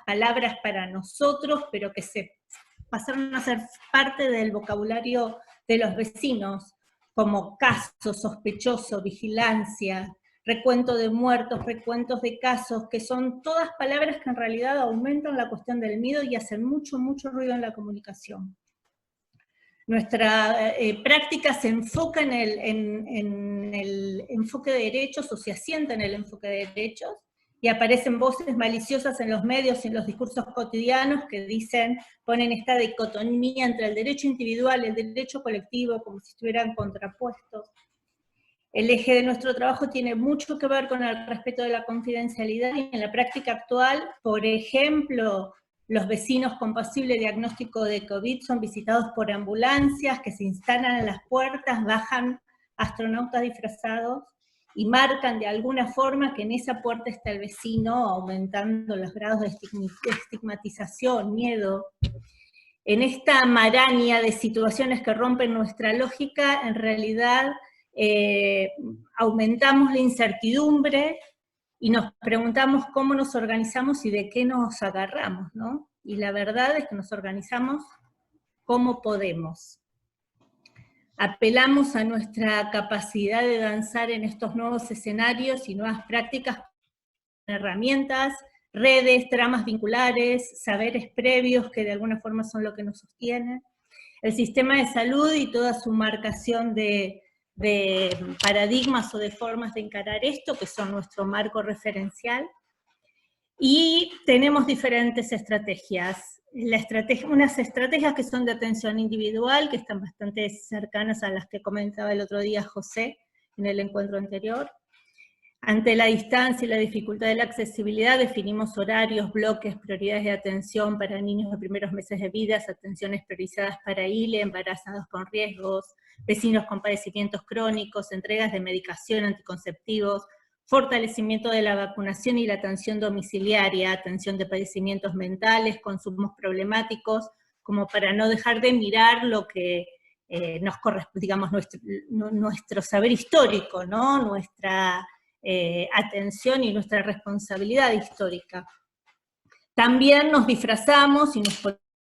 palabras para nosotros, pero que se pasaron a ser parte del vocabulario de los vecinos, como caso, sospechoso, vigilancia, recuento de muertos, recuentos de casos, que son todas palabras que en realidad aumentan la cuestión del miedo y hacen mucho, mucho ruido en la comunicación. Nuestra práctica se enfoca en el enfoque de derechos, o se asienta en el enfoque de derechos, y aparecen voces maliciosas en los medios y en los discursos cotidianos que dicen, ponen esta dicotomía entre el derecho individual y el derecho colectivo, como si estuvieran contrapuestos. El eje de nuestro trabajo tiene mucho que ver con el respeto de la confidencialidad, y en la práctica actual, por ejemplo, los vecinos con posible diagnóstico de COVID son visitados por ambulancias que se instalan en las puertas, bajan astronautas disfrazados y marcan de alguna forma que en esa puerta está el vecino, aumentando los grados de estigmatización, miedo. En esta maraña de situaciones que rompen nuestra lógica, en realidad aumentamos la incertidumbre y nos preguntamos cómo nos organizamos y de qué nos agarramos, ¿no? Y la verdad es que nos organizamos como podemos. Apelamos a nuestra capacidad de danzar en estos nuevos escenarios y nuevas prácticas, herramientas, redes, tramas vinculares, saberes previos que de alguna forma son lo que nos sostienen. El sistema de salud y toda su marcación de paradigmas o de formas de encarar esto, que son nuestro marco referencial. Y tenemos diferentes estrategias. Unas estrategias que son de atención individual, que están bastante cercanas a las que comentaba el otro día José en el encuentro anterior. Ante la distancia y la dificultad de la accesibilidad, definimos horarios, bloques, prioridades de atención para niños de primeros meses de vida, atenciones priorizadas para ILE, embarazados con riesgos, vecinos con padecimientos crónicos, entregas de medicación, anticonceptivos, fortalecimiento de la vacunación y la atención domiciliaria, atención de padecimientos mentales, consumos problemáticos, como para no dejar de mirar lo que nos corresponde, digamos, nuestro saber histórico, ¿no? Nuestra atención y nuestra responsabilidad histórica. También nos disfrazamos y nos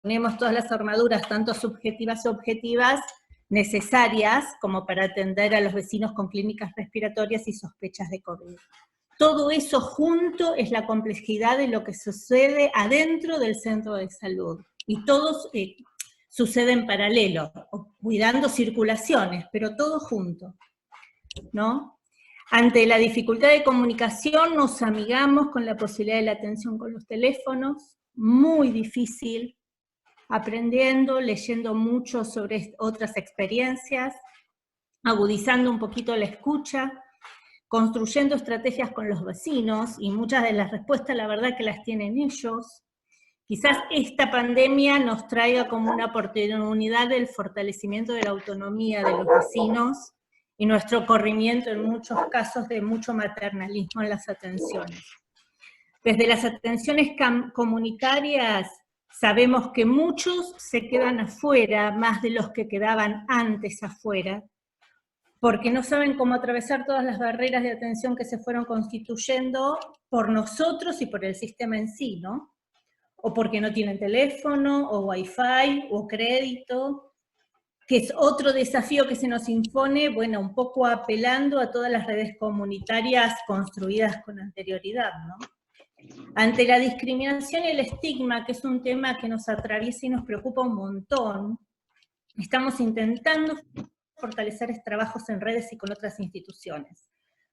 ponemos todas las armaduras, tanto subjetivas y objetivas, necesarias como para atender a los vecinos con clínicas respiratorias y sospechas de COVID. Todo eso junto es la complejidad de lo que sucede adentro del centro de salud. Y todo sucede en paralelo, cuidando circulaciones, pero todo junto, ¿no? Ante la dificultad de comunicación nos amigamos con la posibilidad de la atención con los teléfonos, muy difícil, aprendiendo, leyendo mucho sobre otras experiencias, agudizando un poquito la escucha, construyendo estrategias con los vecinos, y muchas de las respuestas la verdad que las tienen ellos. Quizás esta pandemia nos traiga como una oportunidad del fortalecimiento de la autonomía de los vecinos, y nuestro corrimiento en muchos casos de mucho maternalismo en las atenciones. Desde las atenciones comunitarias sabemos que muchos se quedan afuera, más de los que quedaban antes afuera, porque no saben cómo atravesar todas las barreras de atención que se fueron constituyendo por nosotros y por el sistema en sí, ¿no? O porque no tienen teléfono, o wifi, o crédito, que es otro desafío que se nos impone, bueno, un poco apelando a todas las redes comunitarias construidas con anterioridad, ¿no? Ante la discriminación y el estigma, que es un tema que nos atraviesa y nos preocupa un montón, estamos intentando fortalecer trabajos en redes y con otras instituciones,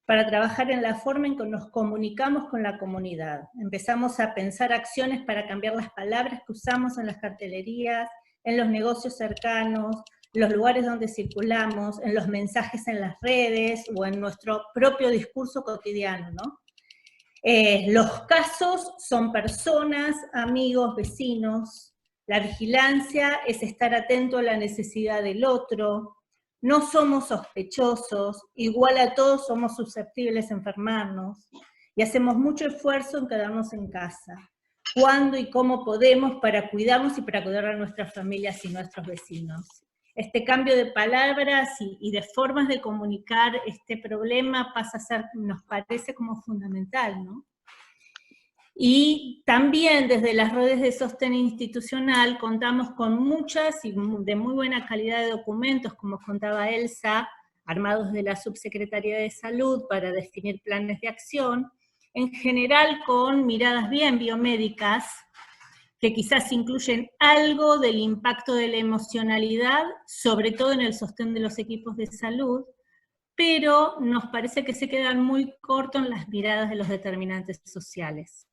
para trabajar en la forma en que nos comunicamos con la comunidad. Empezamos a pensar acciones para cambiar las palabras que usamos en las cartelerías, en los negocios cercanos, los lugares donde circulamos, en los mensajes en las redes, o en nuestro propio discurso cotidiano, ¿no? Los casos son personas, amigos, vecinos. La vigilancia es estar atento a la necesidad del otro. No somos sospechosos, igual a todos somos susceptibles a enfermarnos, y hacemos mucho esfuerzo en quedarnos en casa, cuando y cómo podemos, para cuidarnos y para cuidar a nuestras familias y nuestros vecinos. Este cambio de palabras y de formas de comunicar este problema pasa a ser, nos parece como fundamental, ¿no? Y también desde las redes de sostén institucional contamos con muchas y de muy buena calidad de documentos, como contaba Elsa, armados de la Subsecretaría de Salud para definir planes de acción, en general con miradas bien biomédicas, que quizás incluyen algo del impacto de la emocionalidad, sobre todo en el sostén de los equipos de salud, pero nos parece que se quedan muy cortos en las miradas de los determinantes sociales.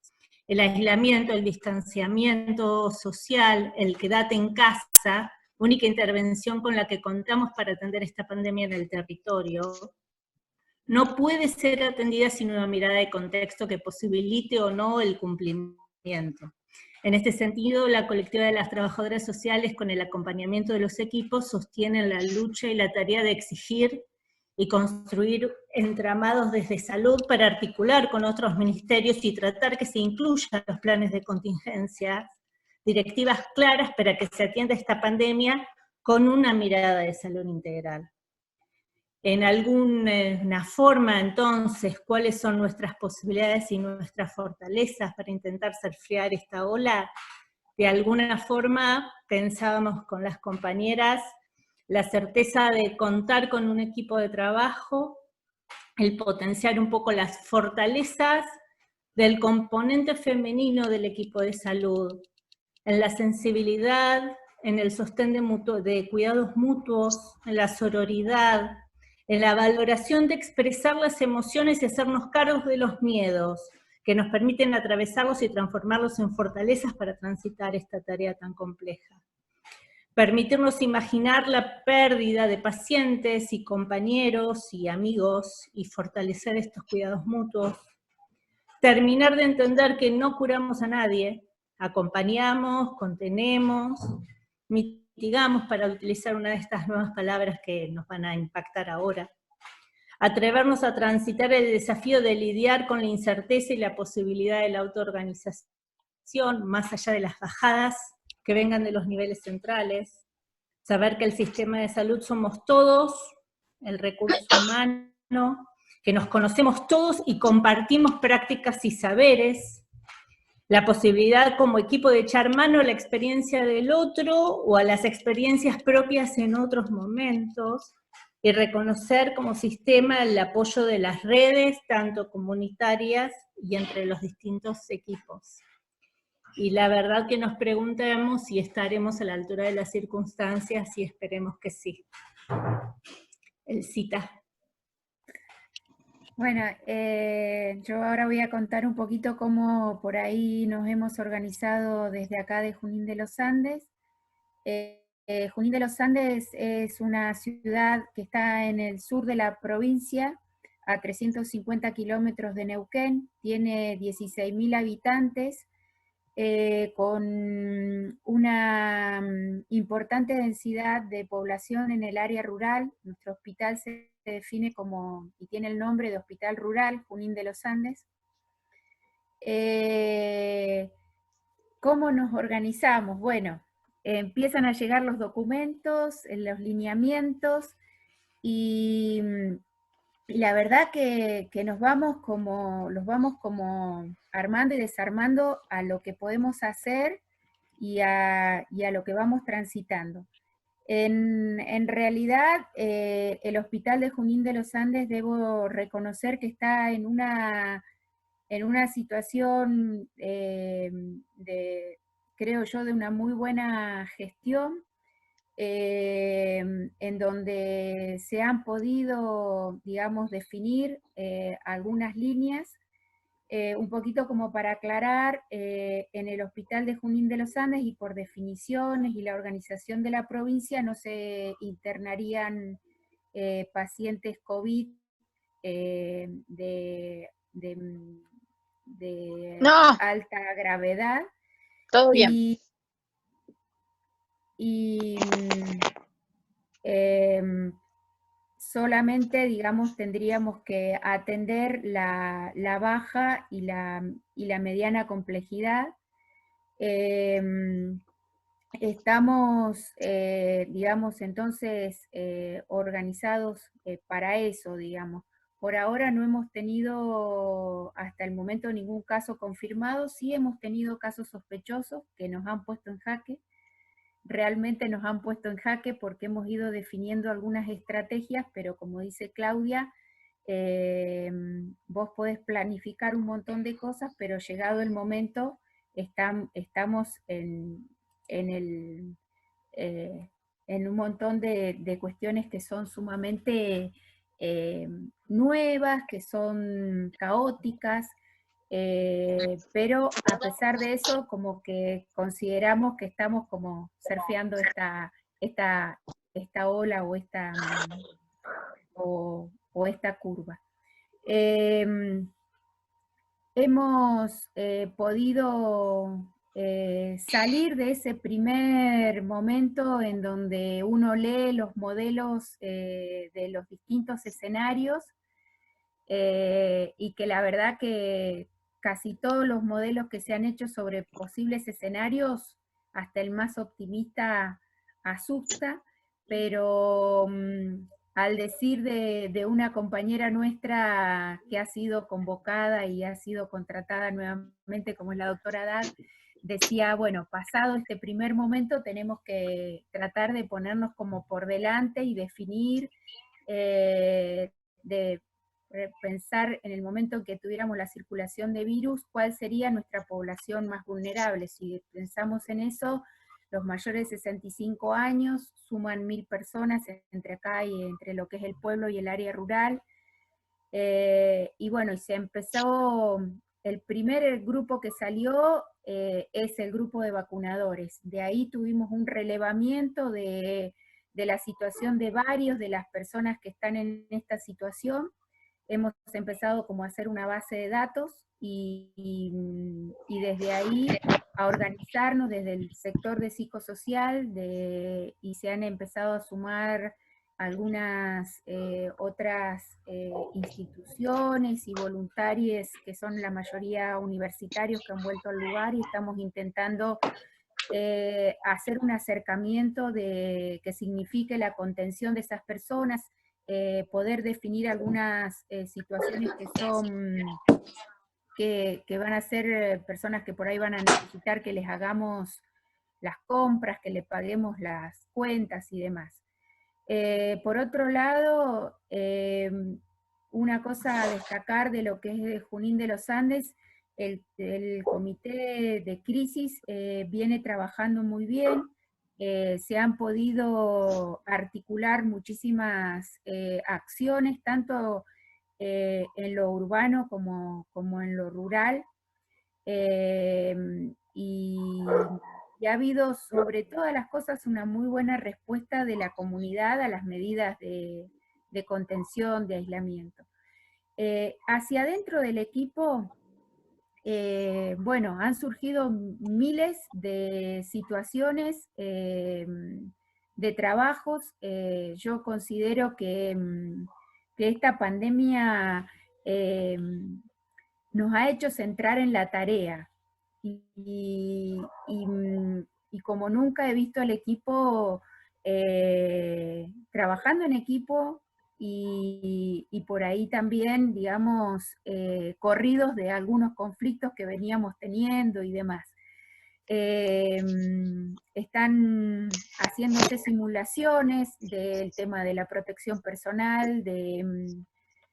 El aislamiento, el distanciamiento social, el quédate en casa, única intervención con la que contamos para atender esta pandemia en el territorio, no puede ser atendida sin una mirada de contexto que posibilite o no el cumplimiento. En este sentido, la colectiva de las trabajadoras sociales, con el acompañamiento de los equipos, sostienen la lucha y la tarea de exigir y construir entramados desde salud para articular con otros ministerios y tratar que se incluyan los planes de contingencia, directivas claras para que se atienda esta pandemia con una mirada de salud integral. En alguna forma, entonces, cuáles son nuestras posibilidades y nuestras fortalezas para intentar surfear esta ola. De alguna forma, pensábamos con las compañeras la certeza de contar con un equipo de trabajo, el potenciar un poco las fortalezas del componente femenino del equipo de salud, en la sensibilidad, en el sostén de cuidados mutuos, en la sororidad, en la valoración de expresar las emociones y hacernos cargos de los miedos, que nos permiten atravesarlos y transformarlos en fortalezas para transitar esta tarea tan compleja. Permitirnos imaginar la pérdida de pacientes y compañeros y amigos y fortalecer estos cuidados mutuos. Terminar de entender que no curamos a nadie, acompañamos, contenemos, mitigamos, para utilizar una de estas nuevas palabras que nos van a impactar ahora. Atrevernos a transitar el desafío de lidiar con la incerteza y la posibilidad de la autoorganización, más allá de las bajadas que vengan de los niveles centrales. Saber que el sistema de salud somos todos, el recurso humano, que nos conocemos todos y compartimos prácticas y saberes, la posibilidad como equipo de echar mano a la experiencia del otro o a las experiencias propias en otros momentos, y reconocer como sistema el apoyo de las redes, tanto comunitarias y entre los distintos equipos. Y la verdad que nos preguntamos si estaremos a la altura de las circunstancias, y esperemos que sí. Elcita. Bueno, yo ahora voy a contar un poquito cómo por ahí nos hemos organizado desde acá de Junín de los Andes. Junín de los Andes es una ciudad que está en el sur de la provincia, a 350 kilómetros de Neuquén, tiene 16.000 habitantes, con una importante densidad de población en el área rural. Nuestro hospital se define como, y tiene el nombre de Hospital Rural Junín de los Andes. ¿Cómo nos organizamos? Bueno, empiezan a llegar los documentos, los lineamientos, y la verdad que los vamos como armando y desarmando a lo que podemos hacer y a lo que vamos transitando. En realidad, el Hospital de Junín de los Andes, debo reconocer que está en una situación creo yo, de una muy buena gestión, en donde se han podido, digamos, definir algunas líneas, un poquito como para aclarar. En el Hospital de Junín de los Andes, y por definiciones y la organización de la provincia, no se internarían pacientes COVID de No, alta gravedad. todo bien. Solamente, digamos, tendríamos que atender la baja y la mediana complejidad. Estamos, digamos, entonces organizados para eso, digamos. por ahora no hemos tenido hasta el momento ningún caso confirmado, sí hemos tenido casos sospechosos que nos han puesto en jaque. Realmente nos han puesto en jaque porque hemos ido definiendo algunas estrategias, pero como dice Claudia, vos podés planificar un montón de cosas, pero llegado el momento estamos el, en un montón de cuestiones que son sumamente nuevas, que son caóticas, pero a pesar de eso, como que consideramos que estamos como surfeando esta ola o esta curva. Hemos podido salir de ese primer momento en donde uno lee los modelos de los distintos escenarios y que la verdad que casi todos los modelos que se han hecho sobre posibles escenarios, hasta el más optimista asusta, pero al decir de una compañera nuestra que ha sido convocada y ha sido contratada nuevamente, como es la doctora Dad, decía, bueno, pasado este primer momento tenemos que tratar de ponernos como por delante y definir, de pensar en el momento en que tuviéramos la circulación de virus, cuál sería nuestra población más vulnerable. Si pensamos en eso, los mayores de 65 años suman 1000 personas entre acá y entre lo que es el pueblo y el área rural. Y bueno, y se empezó, el primer grupo que salió es el grupo de vacunadores. De ahí tuvimos un relevamiento de la situación de varios de las personas que están en esta situación. Hemos empezado como a hacer una base de datos y desde ahí a organizarnos desde el sector de psicosocial y se han empezado a sumar algunas otras instituciones y voluntarios que son la mayoría universitarios que han vuelto al lugar y estamos intentando hacer un acercamiento que signifique la contención de esas personas, poder definir algunas situaciones que van a ser personas que por ahí van a necesitar que les hagamos las compras, que le paguemos las cuentas y demás. Por otro lado, una cosa a destacar de lo que es de Junín de los Andes, el comité de crisis viene trabajando muy bien, se han podido articular muchísimas acciones, tanto en lo urbano como en lo rural, y ha habido sobre todas las cosas una muy buena respuesta de la comunidad a las medidas de contención, de aislamiento. Hacia adentro del equipo, bueno, han surgido miles de situaciones, de trabajos. Yo considero que esta pandemia nos ha hecho centrar en la tarea. Y como nunca he visto al equipo trabajando en equipo y por ahí también, digamos, corridos de algunos conflictos que veníamos teniendo y demás. Están haciéndose simulaciones del tema de la protección personal, de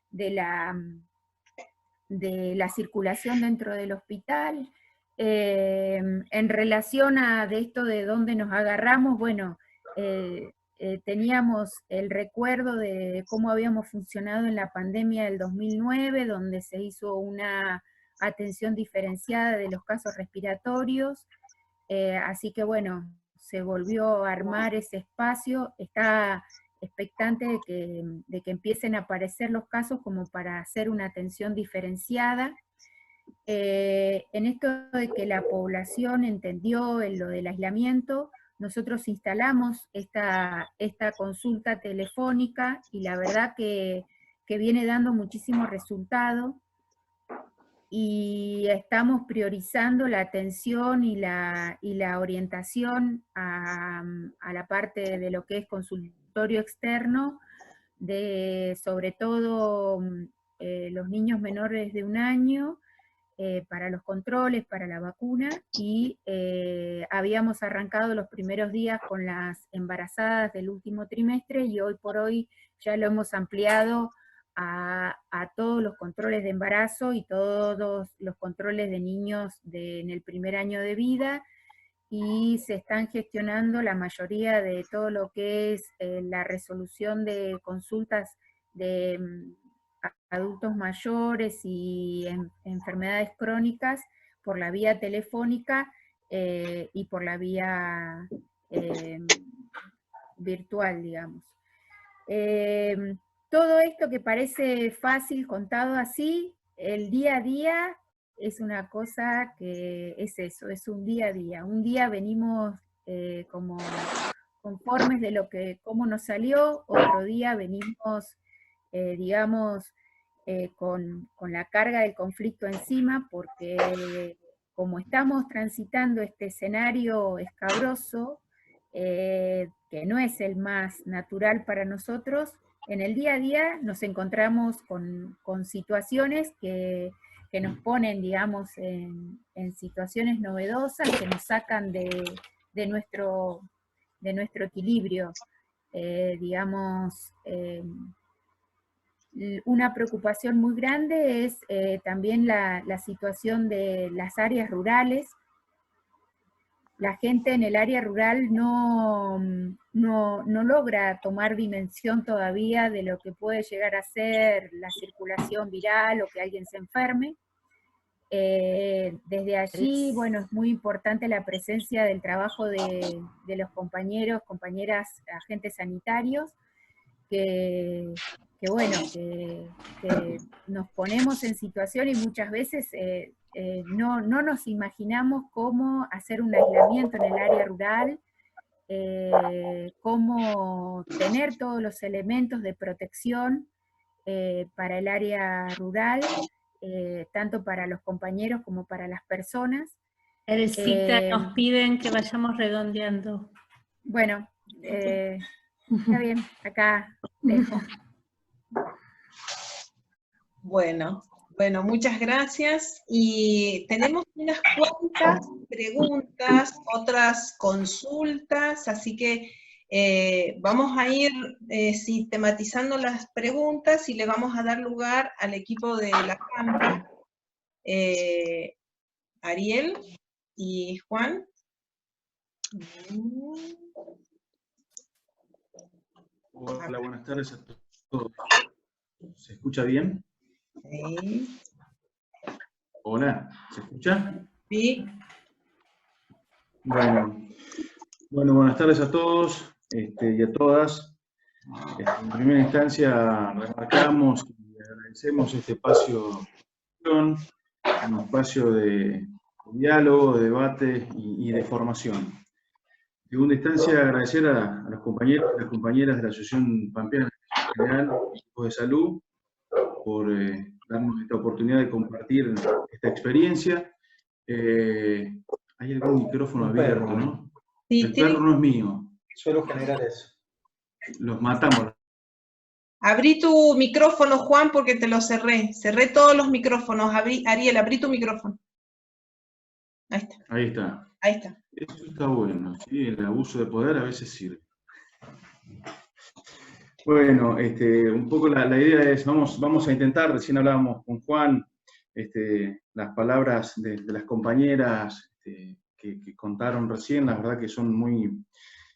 la circulación dentro del hospital. En relación a de esto de dónde nos agarramos, bueno, teníamos el recuerdo de cómo habíamos funcionado en la pandemia del 2009, donde se hizo una atención diferenciada de los casos respiratorios, así que bueno, se volvió a armar ese espacio, está expectante de que empiecen a aparecer los casos como para hacer una atención diferenciada. En esto de que la población entendió en lo del aislamiento, nosotros instalamos esta consulta telefónica y la verdad que viene dando muchísimo resultado y estamos priorizando la atención y la orientación a la parte de lo que es consultorio externo, sobre todo los niños menores de 1 año, para los controles, para la vacuna, y habíamos arrancado los primeros días con las embarazadas del último trimestre, y hoy por hoy ya lo hemos ampliado a todos los controles de embarazo y todos los controles de niños en el primer año de vida, y se están gestionando la mayoría de todo lo que es la resolución de consultas de adultos mayores y enfermedades crónicas por la vía telefónica y por la vía virtual, digamos. Todo esto que parece fácil contado así, el día a día es una cosa que es eso, es un día a día. Un día venimos como conformes de cómo nos salió, otro día venimos, digamos, con la carga del conflicto encima, porque como estamos transitando este escenario escabroso, que no es el más natural para nosotros, en el día a día nos encontramos con situaciones que nos ponen, digamos, en situaciones novedosas, que nos sacan de nuestro equilibrio. Digamos, una preocupación muy grande es también la situación de las áreas rurales. La gente en el área rural no logra tomar dimensión todavía de lo que puede llegar a ser la circulación viral o que alguien se enferme. Desde allí, bueno, es muy importante la presencia del trabajo de los compañeros, compañeras, agentes sanitarios, que nos ponemos en situación y muchas veces no nos imaginamos cómo hacer un aislamiento en el área rural, cómo tener todos los elementos de protección para el área rural, tanto para los compañeros como para las personas. Teresita, nos piden que vayamos redondeando. Bueno, está bien, acá dejo. Bueno, muchas gracias. Y tenemos unas cuantas preguntas, otras consultas, así que vamos a ir sistematizando las preguntas y le vamos a dar lugar al equipo de la Campi, Ariel y Juan. Hola, buenas tardes a todos. ¿Se escucha bien? Sí. Hola, ¿se escucha? Sí. Bueno, buenas tardes a todos y a todas. En primera instancia, remarcamos y agradecemos este espacio, un espacio de diálogo, de debate y de formación. En segunda instancia, agradecer a los compañeros y las compañeras de la Asociación Pampeana General y Equipos de Salud por darnos esta oportunidad de compartir esta experiencia. Hay algún micrófono abierto, ¿no? Sí, el perro no es mío. Suelo generar eso. Los matamos. Abrí tu micrófono, Juan, porque te lo cerré. Cerré todos los micrófonos. Ariel, abrí tu micrófono. Ahí está. Ahí está. Ahí está. Eso está bueno, ¿sí? El abuso de poder a veces sirve. Bueno, un poco la idea es, vamos a intentar, recién hablábamos con Juan, las palabras de las compañeras que contaron recién, la verdad que son muy,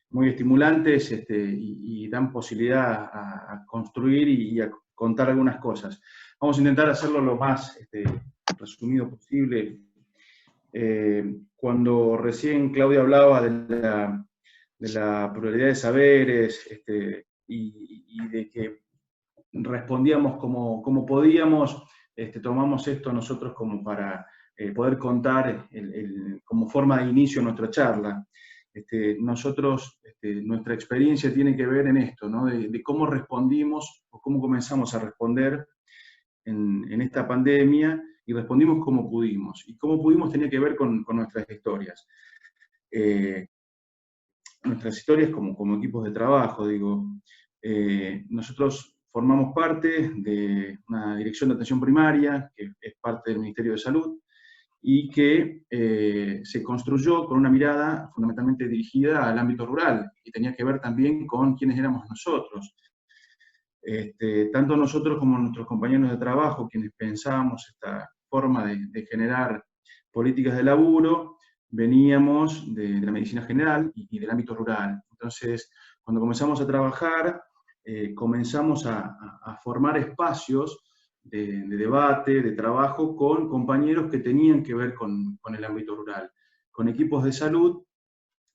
muy estimulantes y dan posibilidad a construir y a contar algunas cosas. Vamos a intentar hacerlo lo más resumido posible. Cuando recién Claudia hablaba de la pluralidad de saberes y de que respondíamos como podíamos, tomamos esto nosotros como para poder contar como forma de inicio nuestra charla. Nosotros, nuestra experiencia tiene que ver en esto, ¿no? de cómo respondimos o cómo comenzamos a responder en esta pandemia, y respondimos como pudimos. Y cómo pudimos tenía que ver con nuestras historias. Nuestras historias como equipos de trabajo, digo. Nosotros formamos parte de una dirección de atención primaria, que es parte del Ministerio de Salud, y que se construyó con una mirada fundamentalmente dirigida al ámbito rural, y tenía que ver también con quiénes éramos nosotros. Tanto nosotros como nuestros compañeros de trabajo, quienes pensábamos esta forma de generar políticas de laburo, veníamos de la medicina general y del ámbito rural. Entonces, cuando comenzamos a trabajar, comenzamos a formar espacios de debate, de trabajo con compañeros que tenían que ver con el ámbito rural, con equipos de salud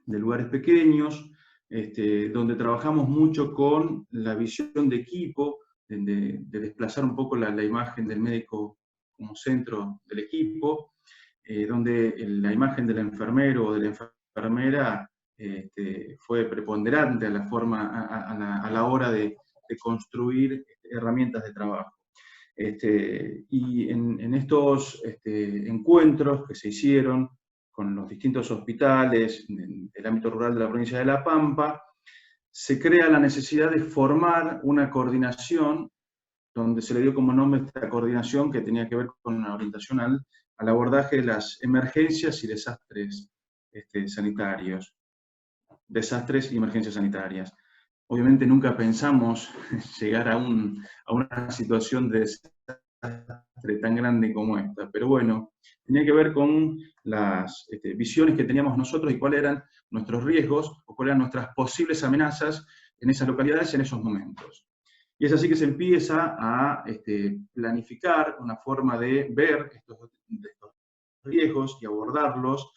de lugares pequeños, donde trabajamos mucho con la visión de equipo, de desplazar un poco la imagen del médico como centro del equipo, donde la imagen del enfermero o de la enfermera fue preponderante a la forma, a la hora de construir herramientas de trabajo. Y en estos encuentros que se hicieron con los distintos hospitales del ámbito rural de la provincia de La Pampa, se crea la necesidad de formar una coordinación, donde se le dio como nombre esta coordinación que tenía que ver con la orientación al abordaje de las emergencias y desastres sanitarios. Desastres y emergencias sanitarias. Obviamente nunca pensamos llegar a una situación de desastre tan grande como esta, pero bueno, tenía que ver con las visiones que teníamos nosotros y cuáles eran nuestros riesgos o cuáles eran nuestras posibles amenazas en esas localidades en esos momentos. Y es así que se empieza a planificar una forma de ver estos riesgos y abordarlos,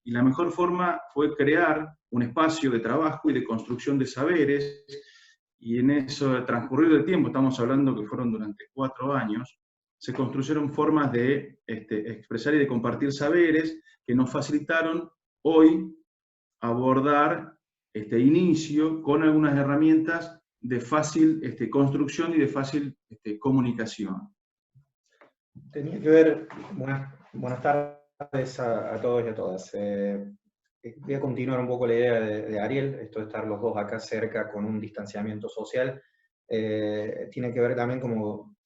y la mejor forma fue crear un espacio de trabajo y de construcción de saberes, y en eso, transcurrido el tiempo, estamos hablando que fueron durante 4 años, se construyeron formas de expresar y de compartir saberes que nos facilitaron hoy abordar este inicio con algunas herramientas de fácil construcción y de fácil comunicación. Tenía que ver, buenas tardes a todos y a todas. Voy a continuar un poco la idea de Ariel, esto de estar los dos acá cerca con un distanciamiento social. Tiene que ver también como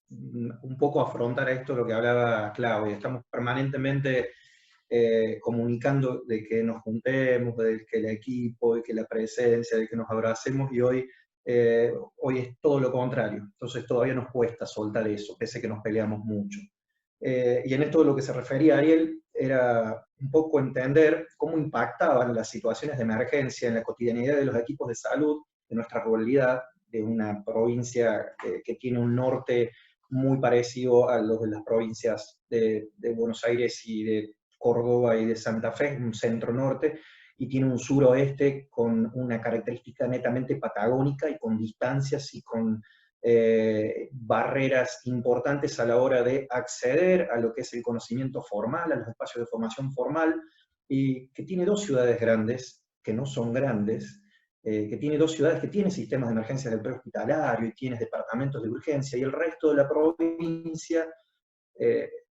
un poco afrontar esto, lo que hablaba Claudia. Estamos permanentemente comunicando de que nos juntemos, de que el equipo, de que la presencia, de que nos abracemos, y hoy es todo lo contrario. Entonces todavía nos cuesta soltar eso, pese a que nos peleamos mucho. Y en esto de lo que se refería Ariel, era un poco entender cómo impactaban las situaciones de emergencia en la cotidianidad de los equipos de salud, de nuestra ruralidad, de una provincia que tiene un norte muy parecido a los de las provincias de Buenos Aires y de Córdoba y de Santa Fe, un centro-norte, y tiene un suroeste con una característica netamente patagónica y con distancias y con barreras importantes a la hora de acceder a lo que es el conocimiento formal, a los espacios de formación formal, y que tiene 2 ciudades grandes, que no son grandes, que tiene 2 ciudades que tienen sistemas de emergencias del prehospitalario y tiene departamentos de urgencia, y el resto de la provincia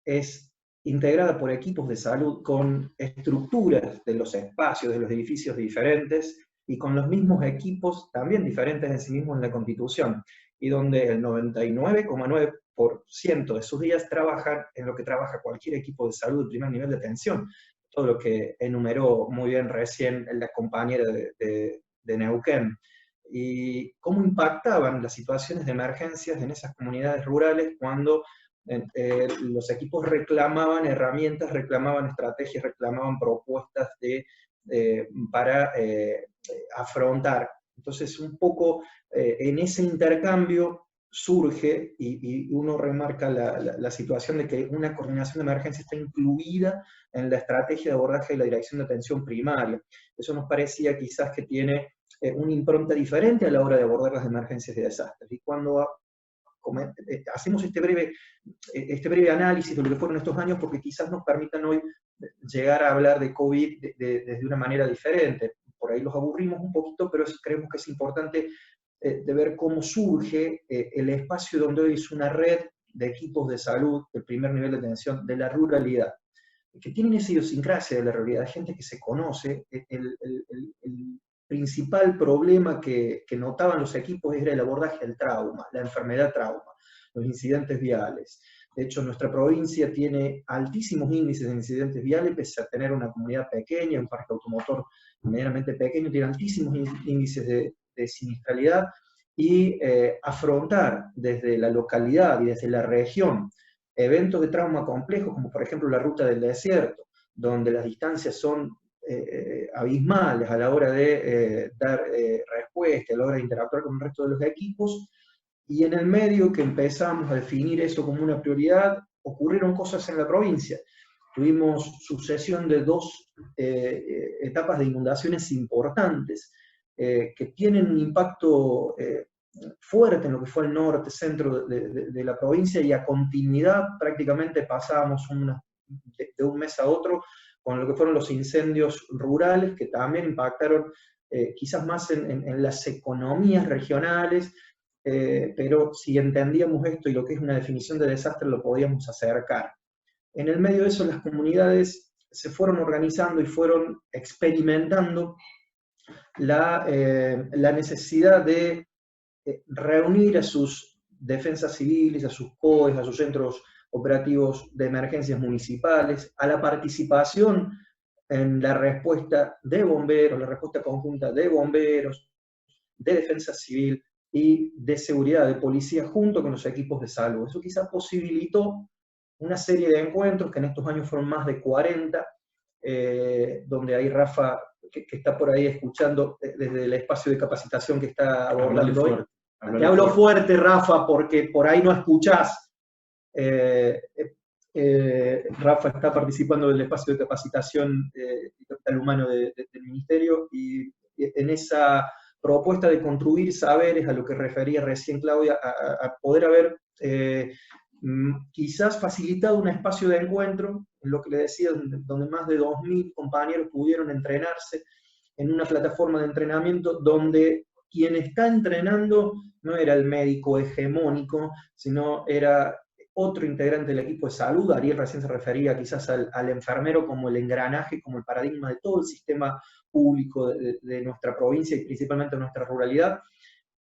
es integrada por equipos de salud con estructuras de los espacios, de los edificios diferentes, y con los mismos equipos también diferentes en sí mismos en la Constitución, y donde el 99,9% de sus días trabajan en lo que trabaja cualquier equipo de salud de primer nivel de atención, todo lo que enumeró muy bien recién la compañera de Neuquén. Y cómo impactaban las situaciones de emergencias en esas comunidades rurales cuando los equipos reclamaban herramientas, reclamaban estrategias, reclamaban propuestas para afrontar. Entonces, un poco en ese intercambio surge, y uno remarca la situación de que una coordinación de emergencia está incluida en la estrategia de abordaje de la dirección de atención primaria. Eso nos parecía quizás que tiene una impronta diferente a la hora de abordar las emergencias y desastres. Y cuando hacemos este breve análisis de lo que fueron estos años, porque quizás nos permitan hoy llegar a hablar de COVID desde una manera diferente. Por ahí los aburrimos un poquito, pero creemos que es importante de ver cómo surge el espacio donde hoy es una red de equipos de salud del primer nivel de atención de la ruralidad, que tienen esa idiosincrasia de la realidad, gente que se conoce. principal problema que notaban los equipos era el abordaje del trauma, la enfermedad trauma, los incidentes viales. De hecho, nuestra provincia tiene altísimos índices de incidentes viales, pese a tener una comunidad pequeña, un parque automotor medianamente pequeño, tiene altísimos índices de siniestralidad, y afrontar desde la localidad y desde la región eventos de trauma complejos, como por ejemplo la ruta del desierto, donde las distancias son abismales a la hora de dar respuesta, a la hora de interactuar con el resto de los equipos, y en el medio que empezamos a definir eso como una prioridad, ocurrieron cosas en la provincia. Tuvimos sucesión de 2 etapas de inundaciones importantes, que tienen un impacto fuerte en lo que fue el norte, centro de la provincia, y a continuidad prácticamente pasábamos de un mes a otro con lo que fueron los incendios rurales, que también impactaron quizás más en las economías regionales, pero si entendíamos esto y lo que es una definición de desastre lo podíamos acercar. En el medio de eso las comunidades se fueron organizando y fueron experimentando la necesidad de reunir a sus defensas civiles, a sus COEs, a sus centros operativos de emergencias municipales, a la participación en la respuesta de bomberos, la respuesta conjunta de bomberos, de defensa civil y de seguridad, de policía, junto con los equipos de salud. Eso quizás posibilitó una serie de encuentros, que en estos años fueron más de 40, donde hay Rafa, que está por ahí escuchando desde el espacio de capacitación que está abordando hoy. Te hablo fuerte, Rafa, porque por ahí no escuchás. Rafa está participando del espacio de capacitación de capital humano del Ministerio, y en esa propuesta de construir saberes, a lo que refería recién Claudia, a poder haber quizás facilitado un espacio de encuentro, en lo que le decía, donde más de 2.000 compañeros pudieron entrenarse en una plataforma de entrenamiento donde quien está entrenando no era el médico hegemónico, sino era otro integrante del equipo de salud. Ariel recién se refería quizás al enfermero como el engranaje, como el paradigma de todo el sistema público de nuestra provincia y principalmente de nuestra ruralidad.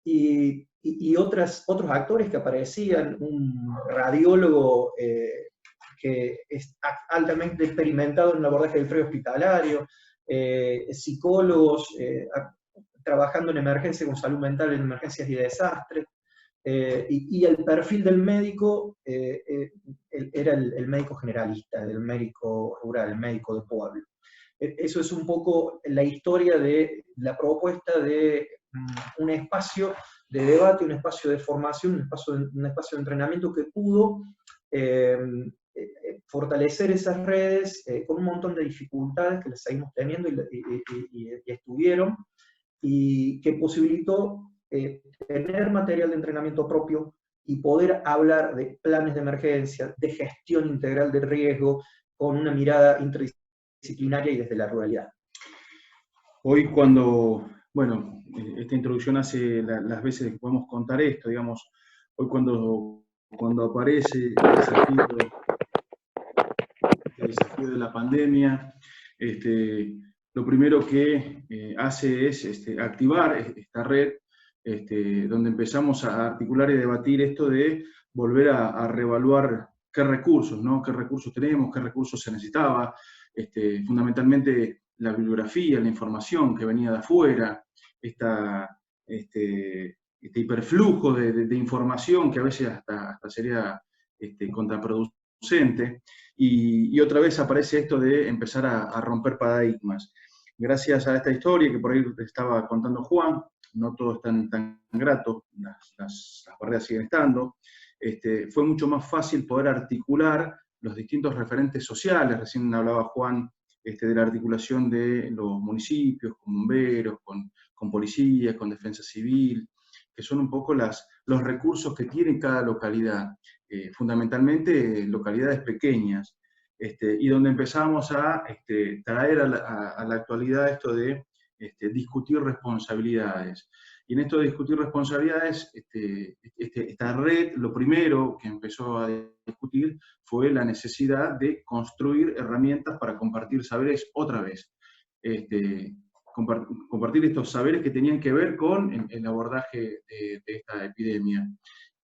Y otros actores que aparecían, un radiólogo que es altamente experimentado en el abordaje del prehospitalario, psicólogos trabajando en emergencia con salud mental, en emergencias y desastres, y el perfil del médico era el médico generalista, el médico rural, el médico de pueblo. Eso es un poco la historia de la propuesta de un espacio de debate, un espacio de formación, un espacio de entrenamiento que pudo fortalecer esas redes con un montón de dificultades que las seguimos teniendo y estuvieron, y que posibilitó tener material de entrenamiento propio y poder hablar de planes de emergencia, de gestión integral de riesgo, con una mirada interdisciplinaria y desde la ruralidad. Hoy cuando, bueno, esta introducción hace las veces que podemos contar esto, digamos, hoy cuando aparece el desafío de la pandemia, lo primero que hace es activar esta red, donde empezamos a articular y debatir esto de volver a reevaluar qué recursos, ¿no? Qué recursos tenemos, qué recursos se necesitaba, fundamentalmente la bibliografía, la información que venía de afuera, este hiperflujo de información que a veces hasta sería contraproducente, y otra vez aparece esto de empezar a romper paradigmas. Gracias a esta historia que por ahí estaba contando Juan, no todo es tan grato, las barreras siguen estando, fue mucho más fácil poder articular los distintos referentes sociales. Recién hablaba Juan de la articulación de los municipios, con bomberos, con policías, con defensa civil, que son un poco los recursos que tiene cada localidad, fundamentalmente localidades pequeñas, y donde empezamos a traer a la actualidad esto de discutir responsabilidades. Y en esto de discutir responsabilidades, esta red, lo primero que empezó a discutir fue la necesidad de construir herramientas para compartir saberes otra vez. compartir estos saberes que tenían que ver con el abordaje de esta epidemia.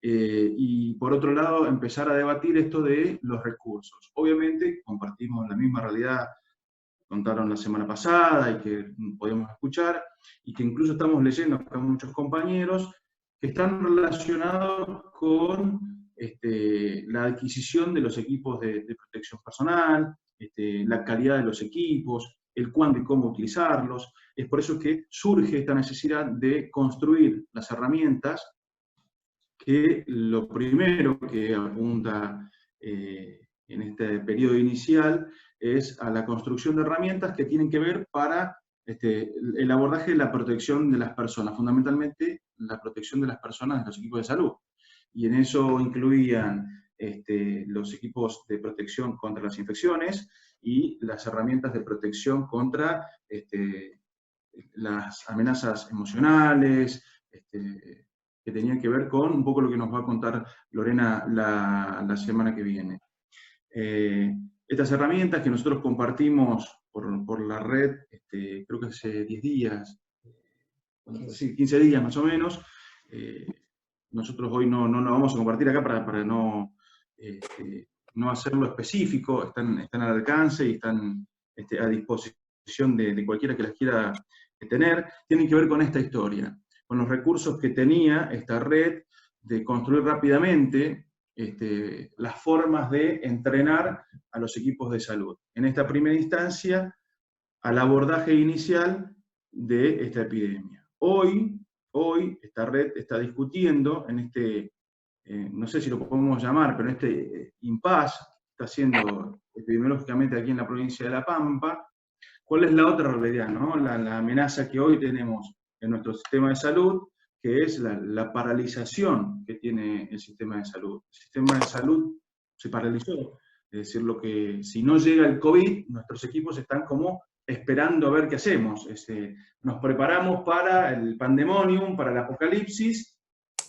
Y por otro lado, empezar a debatir esto de los recursos. Obviamente, compartimos la misma realidad que contaron la semana pasada y que podemos escuchar, y que incluso estamos leyendo acá muchos compañeros que están relacionados con la adquisición de los equipos de protección personal, la calidad de los equipos, el cuándo y cómo utilizarlos. Es por eso que surge esta necesidad de construir las herramientas, que lo primero que apunta en este periodo inicial es a la construcción de herramientas que tienen que ver para el abordaje de la protección de las personas, fundamentalmente la protección de las personas de los equipos de salud. Y en eso incluían los equipos de protección contra las infecciones y las herramientas de protección contra las amenazas emocionales, que tenían que ver con un poco lo que nos va a contar Lorena la semana que viene. Estas herramientas que nosotros compartimos por la red, creo que hace 10 días, 15 días más o menos, nosotros hoy no lo vamos a compartir acá para no hacerlo específico, están al alcance y están a disposición de cualquiera que las quiera tener. Tienen que ver con esta historia, con los recursos que tenía esta red de construir rápidamente las formas de entrenar a los equipos de salud. En esta primera instancia, al abordaje inicial de esta epidemia. Hoy esta red está discutiendo en no sé si lo podemos llamar, pero en este impasse está haciendo epidemiológicamente aquí en la provincia de La Pampa, ¿cuál es la otra realidad, ¿no? La amenaza que hoy tenemos en nuestro sistema de salud, que es la paralización que tiene el sistema de salud. El sistema de salud se paralizó, es decir, que si no llega el COVID, nuestros equipos están como esperando a ver qué hacemos. Nos preparamos para el pandemonium, para el apocalipsis,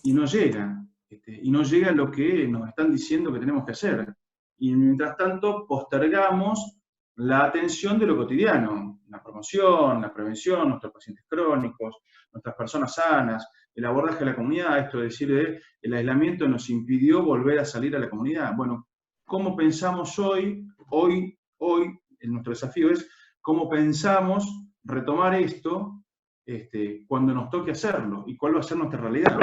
y no llega. Y no llega lo que nos están diciendo que tenemos que hacer. Y mientras tanto postergamos la atención de lo cotidiano, la promoción, la prevención, nuestros pacientes crónicos, nuestras personas sanas, el abordaje de la comunidad, esto es decir, el aislamiento nos impidió volver a salir a la comunidad. Bueno, ¿cómo pensamos hoy, nuestro desafío es cómo pensamos retomar esto cuando nos toque hacerlo, y cuál va a ser nuestra realidad?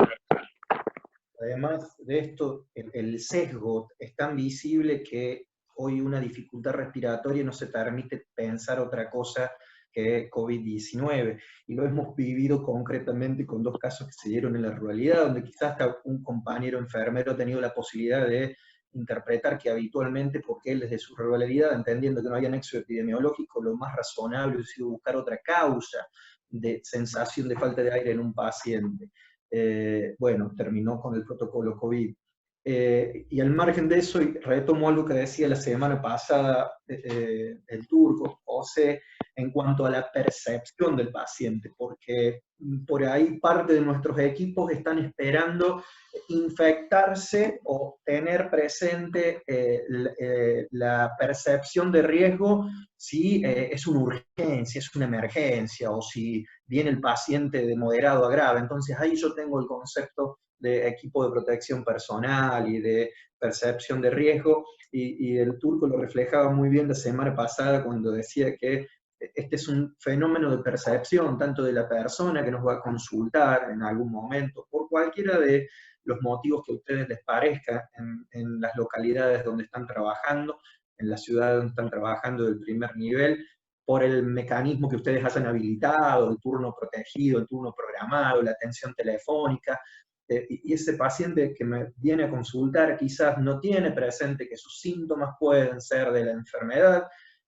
Además de esto, el sesgo es tan visible que hoy una dificultad respiratoria no se permite pensar otra cosa que COVID-19, y lo hemos vivido concretamente con 2 casos que se dieron en la ruralidad, donde quizás hasta un compañero enfermero ha tenido la posibilidad de interpretar que habitualmente, porque él desde su ruralidad, entendiendo que no había nexo epidemiológico, lo más razonable hubiera sido buscar otra causa de sensación de falta de aire en un paciente. Bueno, terminó con el protocolo COVID. Y al margen de eso, y retomo algo que decía la semana pasada el turco, José, en cuanto a la percepción del paciente, porque por ahí parte de nuestros equipos están esperando infectarse o tener presente la percepción de riesgo si es una urgencia, es una emergencia, o si viene el paciente de moderado a grave. Entonces ahí yo tengo el concepto de equipo de protección personal y de percepción de riesgo, y el turco lo reflejaba muy bien la semana pasada cuando decía que este es un fenómeno de percepción, tanto de la persona que nos va a consultar en algún momento, por cualquiera de los motivos que a ustedes les parezca, en las localidades donde están trabajando, en la ciudad donde están trabajando del primer nivel, por el mecanismo que ustedes hayan habilitado, el turno protegido, el turno programado, la atención telefónica. Y ese paciente que me viene a consultar quizás no tiene presente que sus síntomas pueden ser de la enfermedad,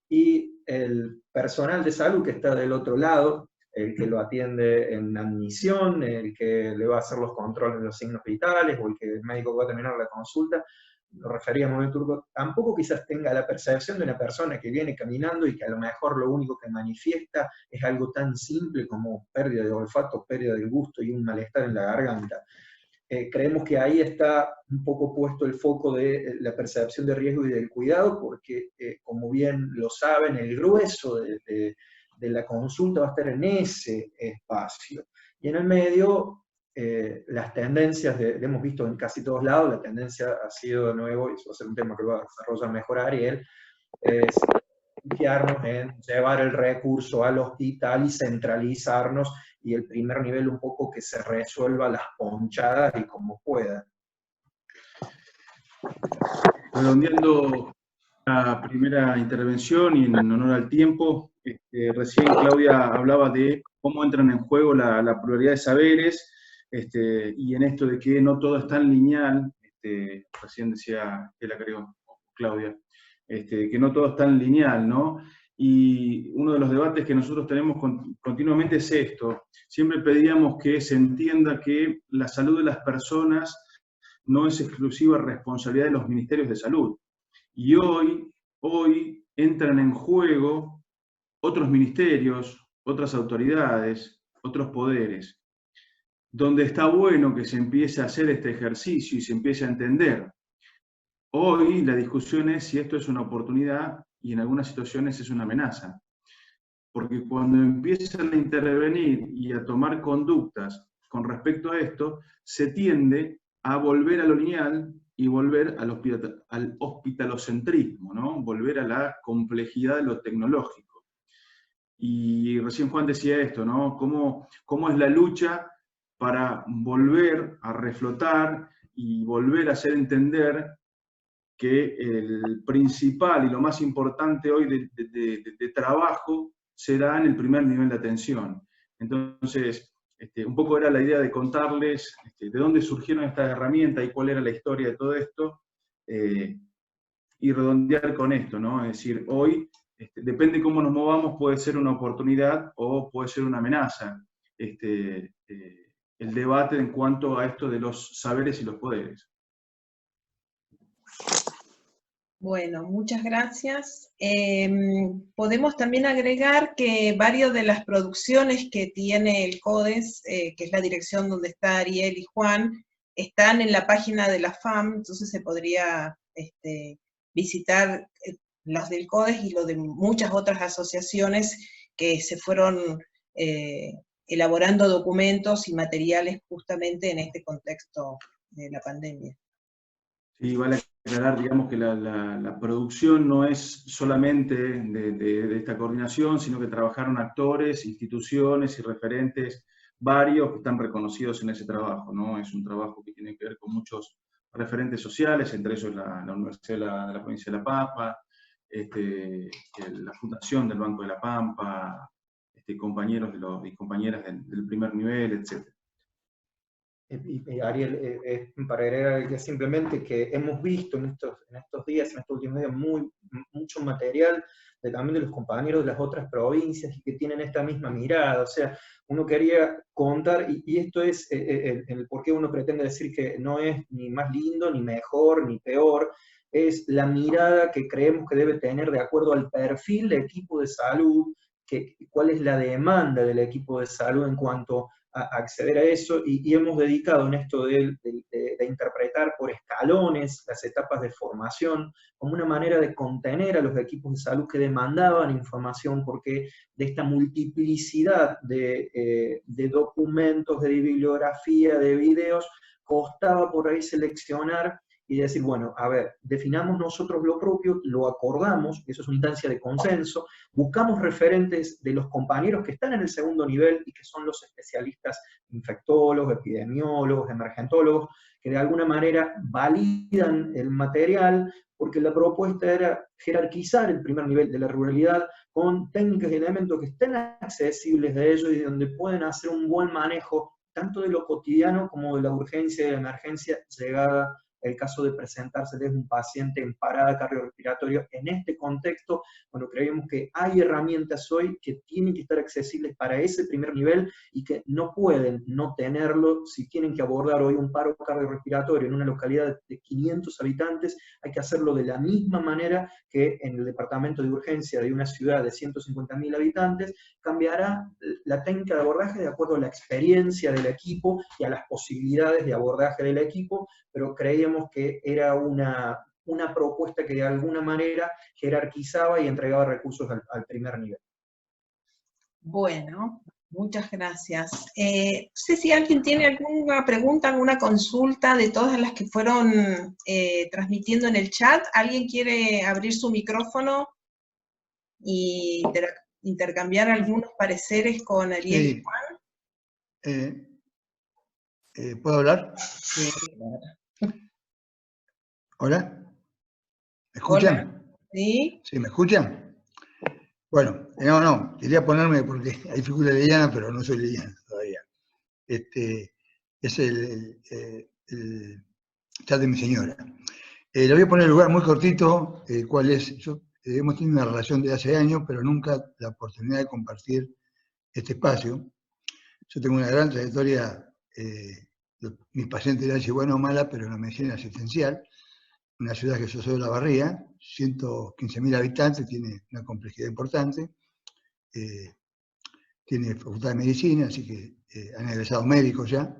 y el personal de salud que está del otro lado, el que lo atiende en admisión, el que le va a hacer los controles de los signos vitales, o el que el médico va a terminar la consulta, lo referíamos en el turco, tampoco quizás tenga la percepción de una persona que viene caminando y que a lo mejor lo único que manifiesta es algo tan simple como pérdida de olfato, pérdida del gusto y un malestar en la garganta. Creemos que ahí está un poco puesto el foco de la percepción de riesgo y del cuidado, porque como bien lo saben, el grueso de de la consulta va a estar en ese espacio. Y en el medio, las tendencias, hemos visto en casi todos lados, la tendencia ha sido de nuevo, y eso va a ser un tema que va a desarrollar mejor Ariel, es confiarnos en llevar el recurso al hospital y centralizarnos, y el primer nivel un poco que se resuelva las ponchadas y como pueda. Redondeando la primera intervención y en honor al tiempo, recién Claudia hablaba de cómo entran en juego la pluralidad de saberes, y en esto de que no todo es tan lineal, recién decía Claudia, que no todo es tan lineal, ¿no? Y uno de los debates que nosotros tenemos continuamente es esto. Siempre pedíamos que se entienda que la salud de las personas no es exclusiva responsabilidad de los ministerios de salud. Y hoy entran en juego otros ministerios, otras autoridades, otros poderes, donde está bueno que se empiece a hacer este ejercicio y se empiece a entender. Hoy la discusión es si esto es una oportunidad y en algunas situaciones es una amenaza. Porque cuando empiezan a intervenir y a tomar conductas con respecto a esto, se tiende a volver a lo lineal y volver al hospitalocentrismo, ¿no? Volver a la complejidad de lo tecnológico. Y recién Juan decía esto, ¿no? ¿Cómo es la lucha para volver a reflotar y volver a hacer entender que el principal y lo más importante hoy de trabajo se da en el primer nivel de atención? Entonces, un poco era la idea de contarles de dónde surgieron estas herramientas y cuál era la historia de todo esto, y redondear con esto, ¿no? Es decir, hoy, depende cómo nos movamos, puede ser una oportunidad o puede ser una amenaza, el debate en cuanto a esto de los saberes y los poderes. Bueno, muchas gracias. Podemos también agregar que varias de las producciones que tiene el CODES, que es la dirección donde está Ariel y Juan, están en la página de la FAM, entonces se podría visitar las del CODES y lo de muchas otras asociaciones que se fueron elaborando documentos y materiales justamente en este contexto de la pandemia. Sí, vale aclarar, digamos, que la producción no es solamente de esta coordinación, sino que trabajaron actores, instituciones y referentes varios que están reconocidos en ese trabajo, ¿no? Es un trabajo que tiene que ver con muchos referentes sociales, entre ellos la Universidad de la Provincia de La Pampa, la Fundación del Banco de la Pampa, compañeros y compañeras del primer nivel, etc. Ariel, para agregar simplemente que hemos visto en estos días, en estos últimos días, mucho material también de los compañeros de las otras provincias y que tienen esta misma mirada. O sea, uno quería contar, y esto es el por qué uno pretende decir que no es ni más lindo, ni mejor, ni peor, es la mirada que creemos que debe tener de acuerdo al perfil del equipo de salud, cuál es la demanda del equipo de salud en cuanto a acceder a eso, y hemos dedicado en esto de interpretar por escalones las etapas de formación como una manera de contener a los equipos de salud que demandaban información, porque de esta multiplicidad de documentos, de bibliografía, de videos, costaba por ahí seleccionar y decir, bueno, a ver, definamos nosotros lo propio, lo acordamos, eso es una instancia de consenso, buscamos referentes de los compañeros que están en el segundo nivel y que son los especialistas infectólogos, epidemiólogos, emergentólogos, que de alguna manera validan el material, porque la propuesta era jerarquizar el primer nivel de la ruralidad con técnicas y elementos que estén accesibles de ellos y donde pueden hacer un buen manejo tanto de lo cotidiano como de la urgencia y de la emergencia llegada el caso de presentárseles un paciente en parada cardiorrespiratoria. En este contexto, bueno, creemos que hay herramientas hoy que tienen que estar accesibles para ese primer nivel y que no pueden no tenerlo si tienen que abordar hoy un paro cardiorrespiratorio en una localidad de 500 habitantes, hay que hacerlo de la misma manera que en el departamento de urgencia de una ciudad de 150.000 habitantes, cambiará la técnica de abordaje de acuerdo a la experiencia del equipo y a las posibilidades de abordaje del equipo, pero creíamos que era una propuesta que de alguna manera jerarquizaba y entregaba recursos al primer nivel. Bueno, muchas gracias. No sé si alguien tiene alguna pregunta, alguna consulta de todas las que fueron transmitiendo en el chat. ¿Alguien quiere abrir su micrófono y intercambiar algunos pareceres con Ariel y Juan? ¿Puedo hablar? Sí, claro. ¿Hola? ¿Me escuchan? Hola. ¿Sí? ¿Sí, me escuchan? Bueno, no, quería ponerme porque hay figura leyana, pero no soy leyana todavía. Es el chat de mi señora. Le voy a poner el lugar muy cortito, cuál es. Hemos tenido una relación de hace años, pero nunca la oportunidad de compartir este espacio. Yo tengo una gran trayectoria, mis pacientes eran si buena o mala, pero en la medicina asistencial. Una ciudad que yo soy de La Barría, 115.000 habitantes, tiene una complejidad importante, tiene facultad de medicina, así que han egresado médicos ya.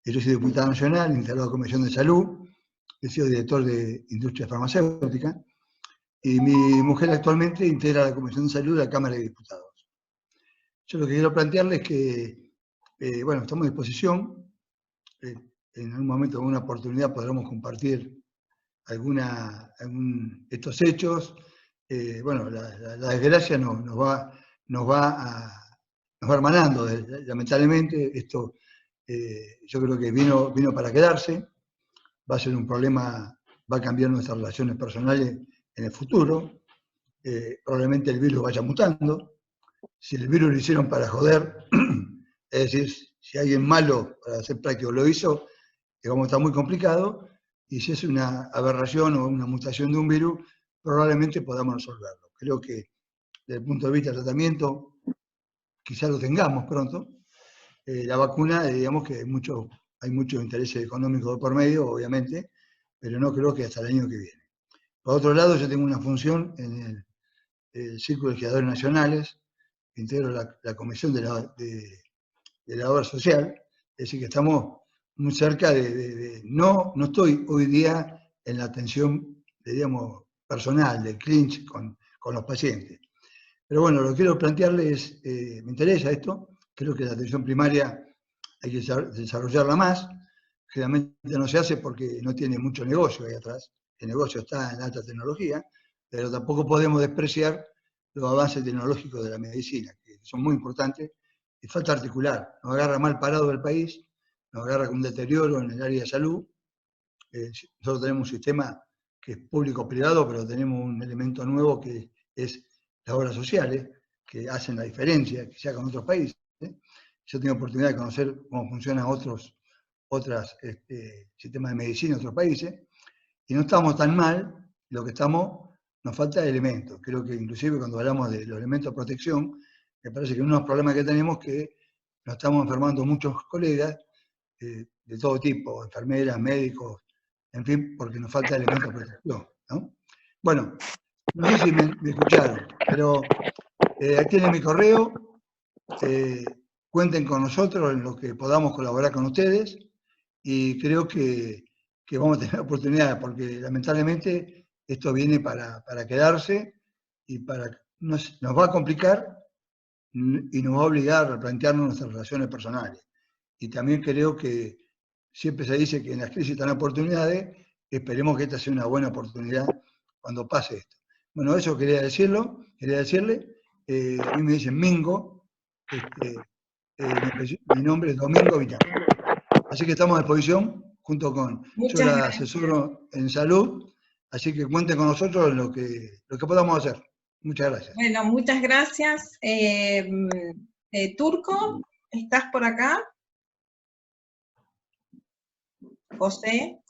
Yo soy diputado nacional, integrado a la Comisión de Salud, he sido director de Industria Farmacéutica, y mi mujer actualmente integra la Comisión de Salud de la Cámara de Diputados. Yo lo que quiero plantearles es que, bueno, estamos a disposición, en algún momento, en una oportunidad, podremos compartir estos hechos. Bueno, la desgracia nos va hermanando, lamentablemente. Esto yo creo que vino para quedarse, va a ser un problema, va a cambiar nuestras relaciones personales en el futuro. Probablemente el virus vaya mutando. Si el virus lo hicieron para joder, es decir, si alguien malo, para hacer práctico, lo hizo, vamos a estar muy complicado. Y si es una aberración o una mutación de un virus, probablemente podamos resolverlo. Creo que desde el punto de vista del tratamiento, quizás lo tengamos pronto. La vacuna, digamos que hay mucho interés económico de por medio, obviamente, pero no creo que hasta el año que viene. Por otro lado, yo tengo una función en el Círculo de Legisladores Nacionales, integro la Comisión de la Obra Social, es decir, que estamos muy cerca no estoy hoy día en la atención, digamos, personal, del clinch con los pacientes. Pero bueno, lo que quiero plantearles, me interesa esto, creo que la atención primaria hay que desarrollarla más, generalmente no se hace porque no tiene mucho negocio ahí atrás, el negocio está en alta tecnología, pero tampoco podemos despreciar los avances tecnológicos de la medicina, que son muy importantes, y falta articular, nos agarra mal parado el país, nos agarra con un deterioro en el área de salud. Nosotros tenemos un sistema que es público-privado, pero tenemos un elemento nuevo que es las obras sociales, que hacen la diferencia, que se hagan en otros países. Yo tengo oportunidad de conocer cómo funcionan otros sistemas de medicina en otros países, y no estamos tan mal, nos falta elementos. Creo que inclusive cuando hablamos de los elementos de protección, me parece que uno de los problemas que tenemos es que nos estamos enfermando muchos colegas, de todo tipo, enfermeras, médicos, en fin, porque nos falta elementos de protección, ¿no? Bueno, no sé si me escucharon, pero ahí tienen mi correo, cuenten con nosotros en lo que podamos colaborar con ustedes, y creo que vamos a tener oportunidades, porque lamentablemente esto viene para quedarse, y nos va a complicar y nos va a obligar a replantearnos nuestras relaciones personales. Y también creo que siempre se dice que en las crisis están oportunidades, esperemos que esta sea una buena oportunidad cuando pase esto. Bueno, eso quería decirle. A mí me dicen Mingo, mi nombre es Domingo Villán. Así que estamos a disposición, junto con, yo la asesoro en salud, así que cuenten con nosotros en lo que podamos hacer. Muchas gracias. Bueno, muchas gracias. Turco, ¿estás por acá? José.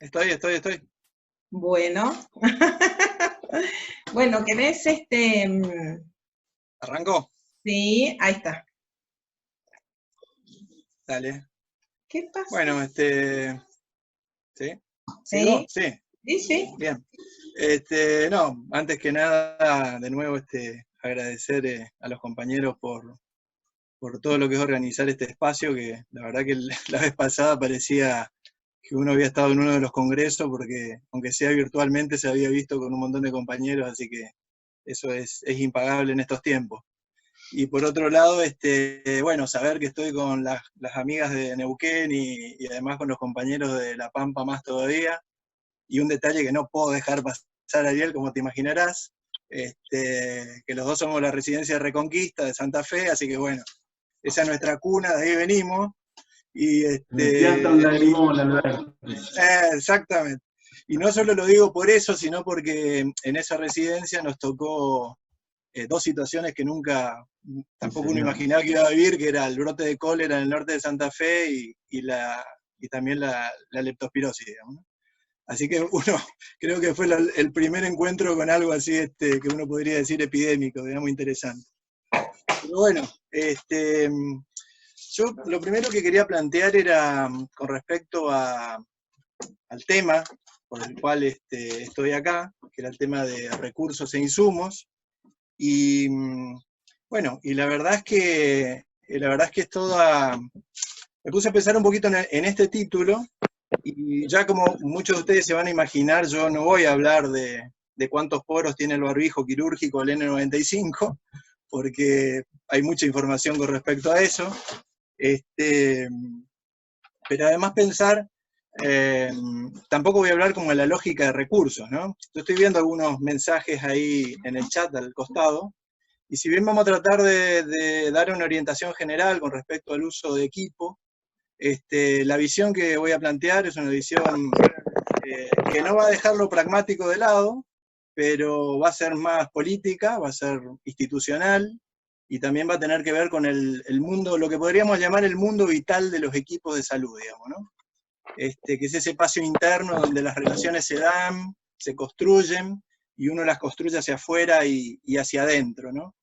Estoy. Bueno. Bueno, ¿querés ¿Arrancó? Sí, ahí está. Dale. ¿Qué pasa? Bueno, ¿sí? ¿Sí? Sí. Sí. Bien. No, antes que nada, de nuevo, agradecer a los compañeros por todo lo que es organizar este espacio, que la verdad que la vez pasada parecía que uno había estado en uno de los congresos, porque aunque sea virtualmente se había visto con un montón de compañeros, así que eso es impagable en estos tiempos. Y por otro lado, bueno, saber que estoy con las amigas de Neuquén y además con los compañeros de La Pampa más todavía. Y un detalle que no puedo dejar pasar, Ariel, como te imaginarás, que los dos somos la residencia de Reconquista de Santa Fe, así que bueno, esa es nuestra cuna, de ahí venimos. Y exactamente. Y no solo lo digo por eso, sino porque en esa residencia nos tocó dos situaciones que nunca, tampoco uno imaginaba que iba a vivir, que era el brote de cólera en el norte de Santa Fe y también la leptospirosis, digamos, ¿no? Así que uno, creo que fue el primer encuentro con algo así que uno podría decir epidémico, digamos, interesante. Pero bueno, yo lo primero que quería plantear era con respecto al tema por el cual estoy acá, que era el tema de recursos e insumos. Y bueno, y la verdad es que es toda... Me puse a pensar un poquito en este título, y ya como muchos de ustedes se van a imaginar, yo no voy a hablar de cuántos poros tiene el barbijo quirúrgico el N95, porque hay mucha información con respecto a eso. Pero además pensar, tampoco voy a hablar como de la lógica de recursos, ¿no? Yo estoy viendo algunos mensajes ahí en el chat al costado, y si bien vamos a tratar de dar una orientación general con respecto al uso de equipo, la visión que voy a plantear es una visión que no va a dejar lo pragmático de lado, pero va a ser más política, va a ser institucional, y también va a tener que ver con el mundo, lo que podríamos llamar el mundo vital de los equipos de salud, digamos, ¿no? Que es ese espacio interno donde las relaciones se dan, se construyen, y uno las construye hacia afuera y hacia adentro, ¿no?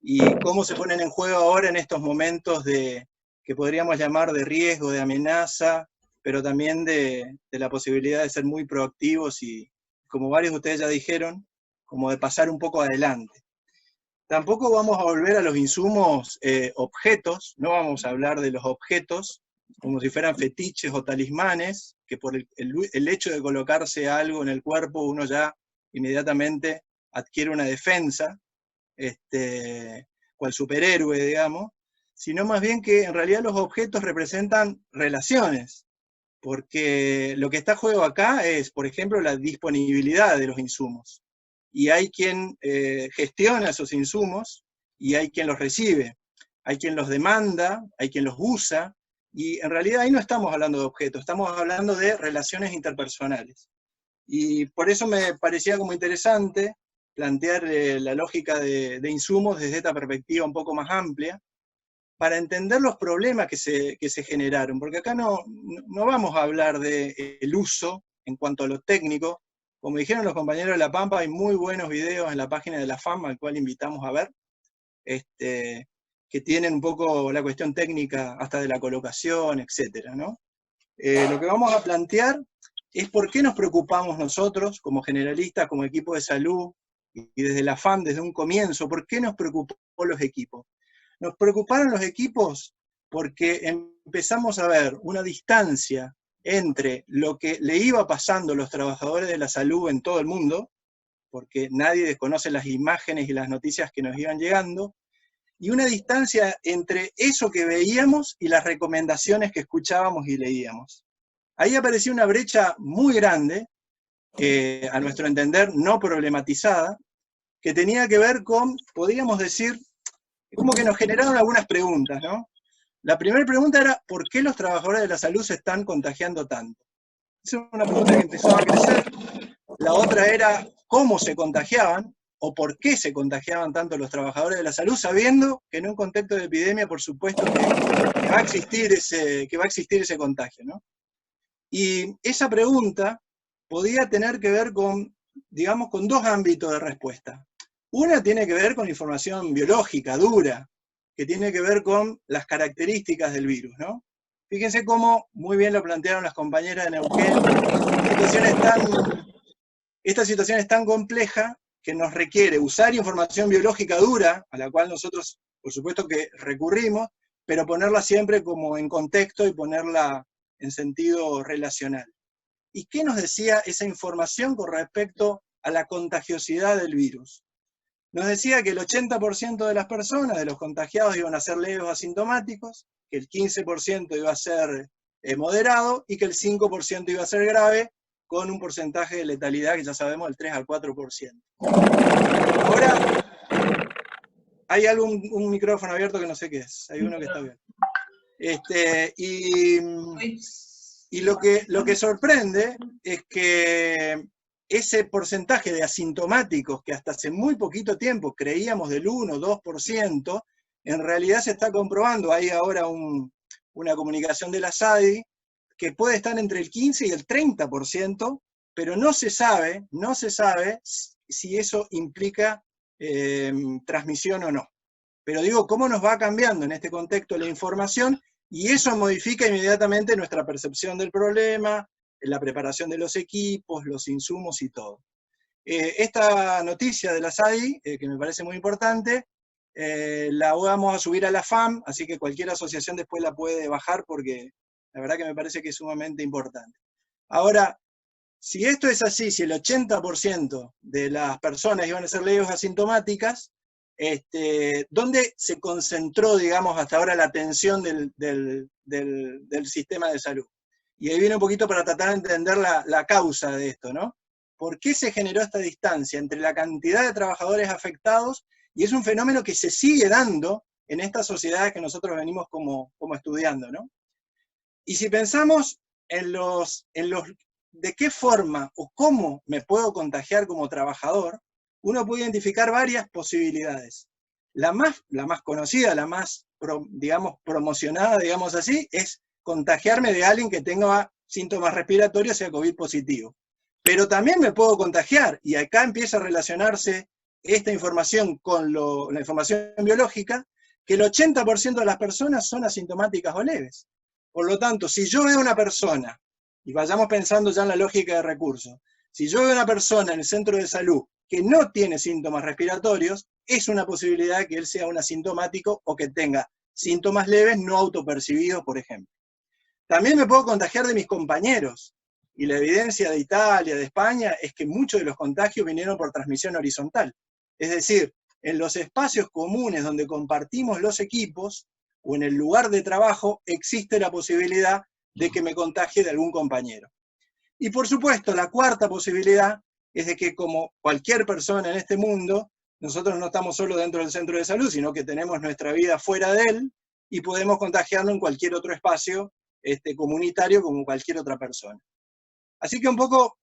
Y cómo se ponen en juego ahora en estos momentos que podríamos llamar de riesgo, de amenaza, pero también de la posibilidad de ser muy proactivos y, como varios de ustedes ya dijeron, como de pasar un poco adelante. Tampoco vamos a volver a los insumos objetos, no vamos a hablar de los objetos como si fueran fetiches o talismanes, que por el hecho de colocarse algo en el cuerpo uno ya inmediatamente adquiere una defensa, cual superhéroe, digamos, sino más bien que en realidad los objetos representan relaciones, porque lo que está en juego acá es, por ejemplo, la disponibilidad de los insumos. Y hay quien gestiona esos insumos y hay quien los recibe, hay quien los demanda, hay quien los usa, y en realidad ahí no estamos hablando de objetos, estamos hablando de relaciones interpersonales. Y por eso me parecía como interesante plantear la lógica de insumos desde esta perspectiva un poco más amplia, para entender los problemas que se generaron, porque acá no vamos a hablar del uso en cuanto a lo técnico. Como dijeron los compañeros de La Pampa, hay muy buenos videos en la página de la FAM, al cual invitamos a ver, que tienen un poco la cuestión técnica hasta de la colocación, etcétera, ¿no? Lo que vamos a plantear es por qué nos preocupamos nosotros, como generalistas, como equipo de salud, y desde la FAM, desde un comienzo, ¿por qué nos preocupó los equipos? Nos preocuparon los equipos porque empezamos a ver una distancia entre lo que le iba pasando a los trabajadores de la salud en todo el mundo, porque nadie desconoce las imágenes y las noticias que nos iban llegando, y una distancia entre eso que veíamos y las recomendaciones que escuchábamos y leíamos. Ahí apareció una brecha muy grande, a nuestro entender no problematizada, que tenía que ver con, podríamos decir, como que nos generaron algunas preguntas, ¿no? La primera pregunta era, ¿por qué los trabajadores de la salud se están contagiando tanto? Esa es una pregunta que empezó a crecer. La otra era, ¿cómo se contagiaban? ¿O por qué se contagiaban tanto los trabajadores de la salud? Sabiendo que en un contexto de epidemia, por supuesto, que va a existir ese contagio, ¿no? Y esa pregunta podía tener que ver con, digamos, con dos ámbitos de respuesta. Una tiene que ver con información biológica, dura, que tiene que ver con las características del virus, ¿no? Fíjense cómo, muy bien lo plantearon las compañeras de Neuquén, esta situación es tan compleja que nos requiere usar información biológica dura, a la cual nosotros, por supuesto que recurrimos, pero ponerla siempre como en contexto y ponerla en sentido relacional. ¿Y qué nos decía esa información con respecto a la contagiosidad del virus? Nos decía que el 80% de las personas, de los contagiados, iban a ser leves o asintomáticos, que el 15% iba a ser moderado y que el 5% iba a ser grave, con un porcentaje de letalidad que ya sabemos del 3 al 4%. Ahora, hay un micrófono abierto que no sé qué es, hay uno que está abierto. Y lo que sorprende es que ese porcentaje de asintomáticos que hasta hace muy poquito tiempo creíamos del 1 o 2%, en realidad se está comprobando. Hay ahora una comunicación de la SADI que puede estar entre el 15 y el 30%, pero no se sabe si eso implica transmisión o no. Pero digo, ¿cómo nos va cambiando en este contexto la información? Y eso modifica inmediatamente nuestra percepción del problema, la preparación de los equipos, los insumos y todo. Esta noticia de la SADI, que me parece muy importante, la vamos a subir a la FAM, así que cualquier asociación después la puede bajar porque la verdad que me parece que es sumamente importante. Ahora, si esto es así, si el 80% de las personas iban a ser leves asintomáticas, ¿dónde se concentró, digamos, hasta ahora la atención del sistema de salud? Y ahí viene un poquito para tratar de entender la causa de esto, ¿no? ¿Por qué se generó esta distancia entre la cantidad de trabajadores afectados? Y es un fenómeno que se sigue dando en estas sociedades que nosotros venimos como estudiando, ¿no? Y si pensamos de qué forma o cómo me puedo contagiar como trabajador, uno puede identificar varias posibilidades. La más conocida, la más, digamos, promocionada, digamos así, es contagiarme de alguien que tenga síntomas respiratorios, sea COVID positivo. Pero también me puedo contagiar, y acá empieza a relacionarse esta información con la información biológica, que el 80% de las personas son asintomáticas o leves. Por lo tanto, si yo veo una persona, y vayamos pensando ya en la lógica de recursos, si yo veo una persona en el centro de salud que no tiene síntomas respiratorios, es una posibilidad que él sea un asintomático o que tenga síntomas leves no autopercibidos, por ejemplo. También me puedo contagiar de mis compañeros, y la evidencia de Italia, de España, es que muchos de los contagios vinieron por transmisión horizontal. Es decir, en los espacios comunes donde compartimos los equipos, o en el lugar de trabajo, existe la posibilidad de que me contagie de algún compañero. Y por supuesto, la cuarta posibilidad es de que, como cualquier persona en este mundo, nosotros no estamos solo dentro del centro de salud, sino que tenemos nuestra vida fuera de él, y podemos contagiarnos en cualquier otro espacio comunitario como cualquier otra persona. Así que un poco,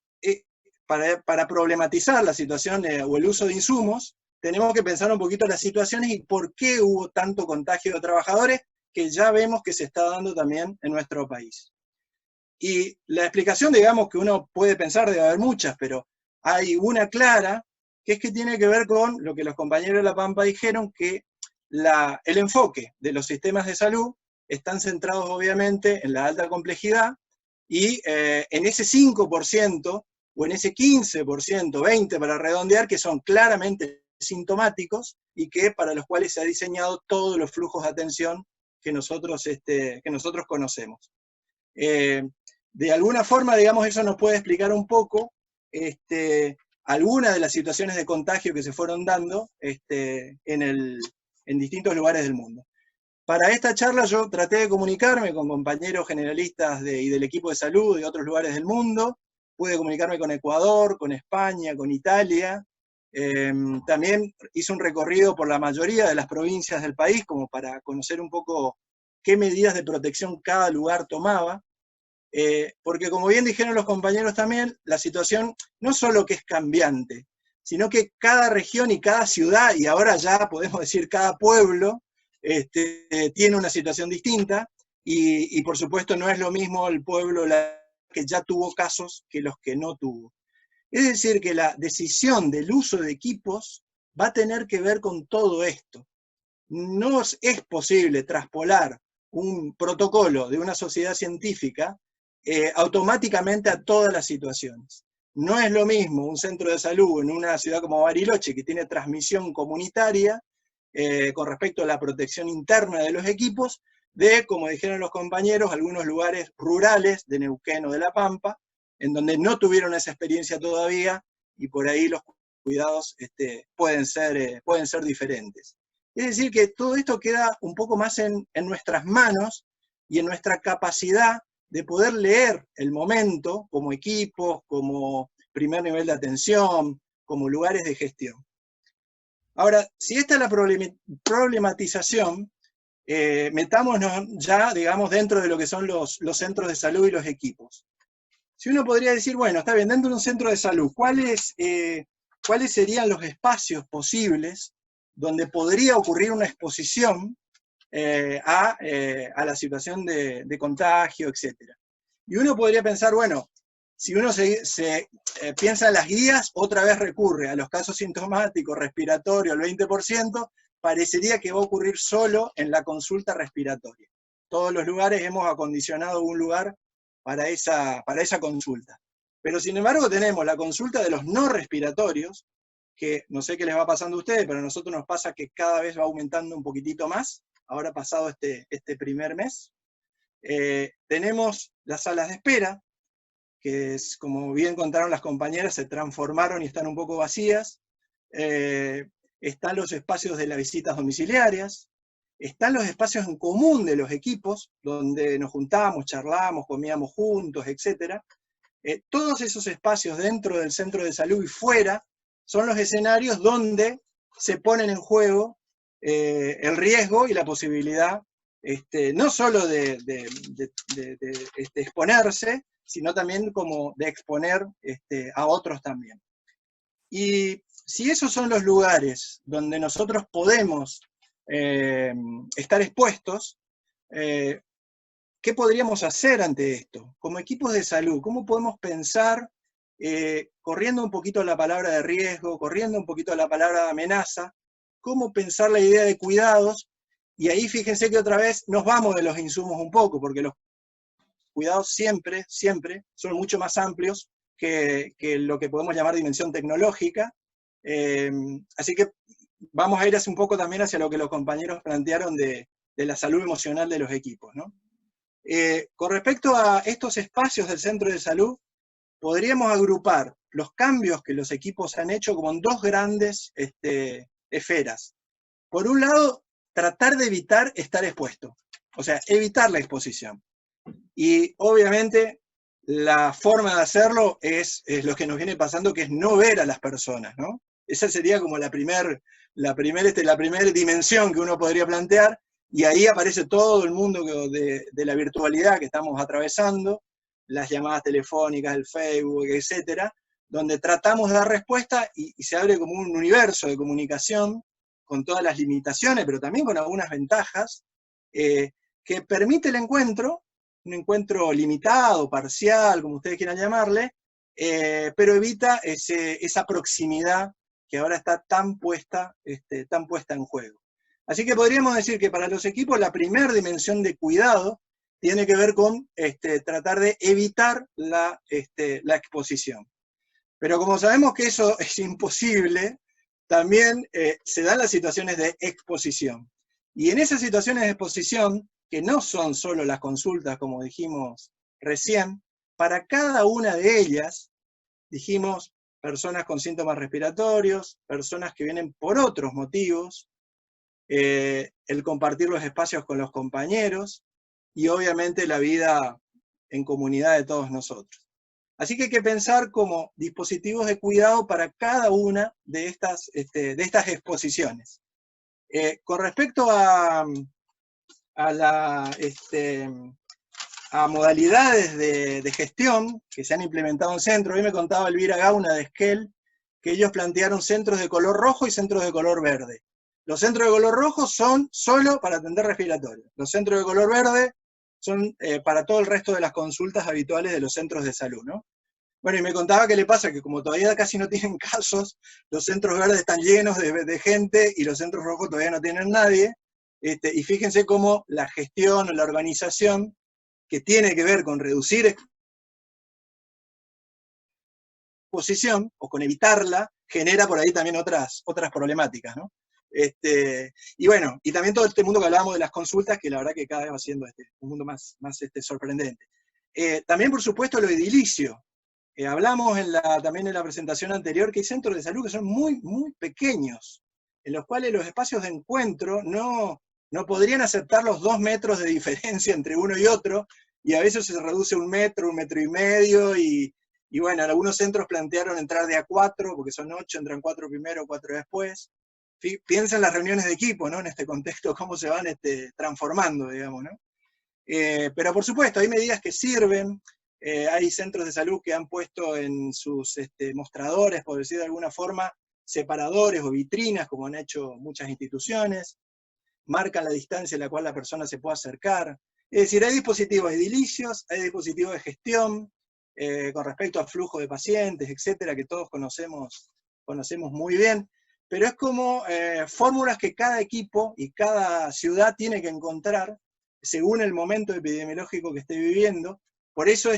para problematizar la situación o el uso de insumos, tenemos que pensar un poquito las situaciones y por qué hubo tanto contagio de trabajadores, que ya vemos que se está dando también en nuestro país. Y la explicación, digamos, que uno puede pensar, debe haber muchas, pero hay una clara, que es que tiene que ver con lo que los compañeros de La Pampa dijeron, que el enfoque de los sistemas de salud están centrados obviamente en la alta complejidad, y en ese 5% o en ese 15%, 20% para redondear, que son claramente sintomáticos y que para los cuales se ha diseñado todos los flujos de atención que nosotros conocemos. De alguna forma, digamos, eso nos puede explicar un poco algunas de las situaciones de contagio que se fueron dando en distintos lugares del mundo. Para esta charla yo traté de comunicarme con compañeros generalistas y del equipo de salud de otros lugares del mundo. Pude comunicarme con Ecuador, con España, con Italia. También hice un recorrido por la mayoría de las provincias del país, como para conocer un poco qué medidas de protección cada lugar tomaba. Porque como bien dijeron los compañeros también, la situación no solo que es cambiante, sino que cada región y cada ciudad, y ahora ya podemos decir cada pueblo, tiene una situación distinta, y por supuesto no es lo mismo el pueblo que ya tuvo casos que los que no tuvo. Es decir, que la decisión del uso de equipos va a tener que ver con todo esto. No es posible traspolar un protocolo de una sociedad científica automáticamente a todas las situaciones. No es lo mismo un centro de salud en una ciudad como Bariloche, que tiene transmisión comunitaria con respecto a la protección interna de los equipos, de, como dijeron los compañeros, algunos lugares rurales de Neuquén o de La Pampa, en donde no tuvieron esa experiencia todavía, y por ahí los cuidados pueden ser diferentes. Es decir, que todo esto queda un poco más en nuestras manos y en nuestra capacidad de poder leer el momento como equipos, como primer nivel de atención, como lugares de gestión. Ahora, si esta es la problematización, metámonos ya, digamos, dentro de lo que son los centros de salud y los equipos. Si uno podría decir, bueno, está bien, dentro de un centro de salud, ¿cuáles serían los espacios posibles donde podría ocurrir una exposición a la situación de contagio, etcétera? Y uno podría pensar, bueno, si uno piensa en las guías, otra vez recurre a los casos sintomáticos, respiratorios, el 20%, parecería que va a ocurrir solo en la consulta respiratoria. Todos los lugares hemos acondicionado un lugar para esa consulta. Pero sin embargo tenemos la consulta de los no respiratorios, que no sé qué les va pasando a ustedes, pero a nosotros nos pasa que cada vez va aumentando un poquitito más, ahora pasado este primer mes. Tenemos las salas de espera, que es, como bien contaron las compañeras, se transformaron y están un poco vacías. Están los espacios de las visitas domiciliarias, están los espacios en común de los equipos, donde nos juntábamos, charlábamos, comíamos juntos, etc. Todos esos espacios dentro del centro de salud y fuera son los escenarios donde se ponen en juego el riesgo y la posibilidad, no solo de exponerse, sino también como de exponer a otros también. Y si esos son los lugares donde nosotros podemos estar expuestos, ¿qué podríamos hacer ante esto? Como equipos de salud, ¿cómo podemos pensar, corriendo un poquito la palabra de riesgo, corriendo un poquito la palabra de amenaza, cómo pensar la idea de cuidados? Y ahí fíjense que otra vez nos vamos de los insumos un poco, porque los cuidados siempre son mucho más amplios que lo que podemos llamar dimensión tecnológica. Así que vamos a ir un poco también hacia lo que los compañeros plantearon de la salud emocional de los equipos, ¿no? Con respecto a estos espacios del centro de salud, podríamos agrupar los cambios que los equipos han hecho como en dos grandes esferas. Por un lado, tratar de evitar estar expuesto, o sea, evitar la exposición. Y obviamente la forma de hacerlo es lo que nos viene pasando, que es no ver a las personas, ¿no? Esa sería como la primera dimensión que uno podría plantear, y ahí aparece todo el mundo de la virtualidad que estamos atravesando, las llamadas telefónicas, el Facebook, etcétera, donde tratamos de dar respuesta y se abre como un universo de comunicación con todas las limitaciones, pero también con algunas ventajas, que permite el encuentro, un encuentro limitado, parcial, como ustedes quieran llamarle, pero evita esa proximidad que ahora está tan puesta en juego. Así que podríamos decir que para los equipos la primera dimensión de cuidado tiene que ver con tratar de evitar la exposición. Pero como sabemos que eso es imposible, también se dan las situaciones de exposición. Y en esas situaciones de exposición, que no son solo las consultas, como dijimos recién, para cada una de ellas, dijimos, personas con síntomas respiratorios, personas que vienen por otros motivos, el compartir los espacios con los compañeros, y obviamente la vida en comunidad de todos nosotros. Así que hay que pensar como dispositivos de cuidado para cada una de estas exposiciones. Con respecto a modalidades de gestión que se han implementado en centros, hoy me contaba Elvira Gauna de Esquel, que ellos plantearon centros de color rojo y centros de color verde. Los centros de color rojo son solo para atender respiratorio. Los centros de color verde son para todo el resto de las consultas habituales de los centros de salud, ¿no? Bueno, y me contaba que le pasa que como todavía casi no tienen casos, los centros verdes están llenos de gente y los centros rojos todavía no tienen nadie. Y fíjense cómo la gestión o la organización, que tiene que ver con reducir exposición o con evitarla, genera por ahí también otras problemáticas, ¿no? Y bueno, y también todo este mundo que hablábamos de las consultas, que la verdad que cada vez va siendo un mundo más sorprendente. También, por supuesto, lo edilicio. Hablamos también en la presentación anterior que hay centros de salud que son muy, muy pequeños, en los cuales los espacios de encuentro no podrían aceptar los 2 metros de diferencia entre uno y otro, y a veces se reduce 1 metro, 1,5 metros, y bueno, algunos centros plantearon entrar de a 4, porque son 8, entran 4 primero, 4 después. Piensa en las reuniones de equipo, ¿no? En este contexto, cómo se van transformando, digamos, ¿no? Pero por supuesto, hay medidas que sirven. Hay centros de salud que han puesto en sus mostradores, por decir de alguna forma, separadores o vitrinas, como han hecho muchas instituciones. Marcan la distancia en la cual la persona se puede acercar. Es decir, hay dispositivos edilicios, hay dispositivos de gestión, con respecto a flujo de pacientes, etcétera, que todos conocemos muy bien, pero es como fórmulas que cada equipo y cada ciudad tiene que encontrar según el momento epidemiológico que esté viviendo. Por eso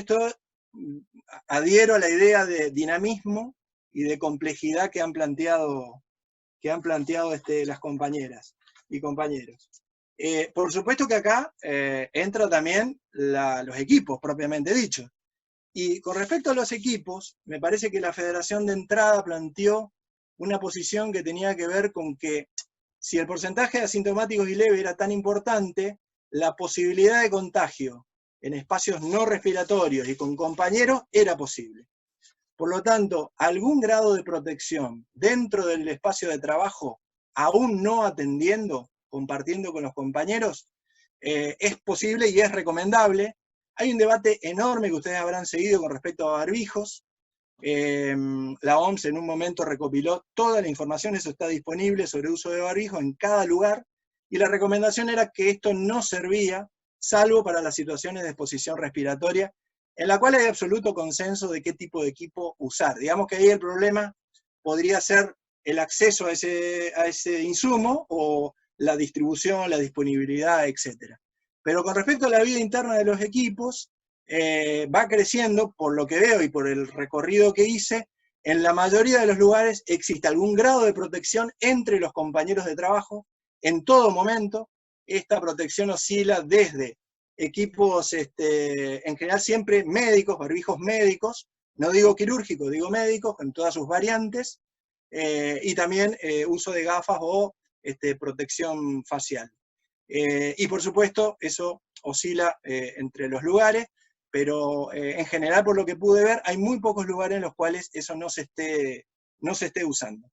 adhiero a la idea de dinamismo y de complejidad que han planteado las compañeras y compañeros. Por supuesto que acá entra también los equipos, propiamente dicho. Y con respecto a los equipos, me parece que la Federación de entrada planteó una posición que tenía que ver con que si el porcentaje de asintomáticos y leve era tan importante, la posibilidad de contagio en espacios no respiratorios y con compañeros era posible. Por lo tanto, algún grado de protección dentro del espacio de trabajo, aún no atendiendo, compartiendo con los compañeros, es posible y es recomendable. Hay un debate enorme que ustedes habrán seguido con respecto a barbijos. La OMS en un momento recopiló toda la información, eso está disponible sobre el uso de barbijo en cada lugar, y la recomendación era que esto no servía, salvo para las situaciones de exposición respiratoria, en la cual hay absoluto consenso de qué tipo de equipo usar. Digamos que ahí el problema podría ser el acceso a ese insumo, o la distribución, la disponibilidad, etc. Pero con respecto a la vida interna de los equipos, va creciendo, por lo que veo y por el recorrido que hice, en la mayoría de los lugares existe algún grado de protección entre los compañeros de trabajo, en todo momento. Esta protección oscila desde equipos, en general siempre médicos, barbijos médicos, no digo quirúrgicos, digo médicos, en todas sus variantes, y también uso de gafas o protección facial. Y por supuesto, eso oscila entre los lugares, pero en general, por lo que pude ver, hay muy pocos lugares en los cuales eso no se esté usando.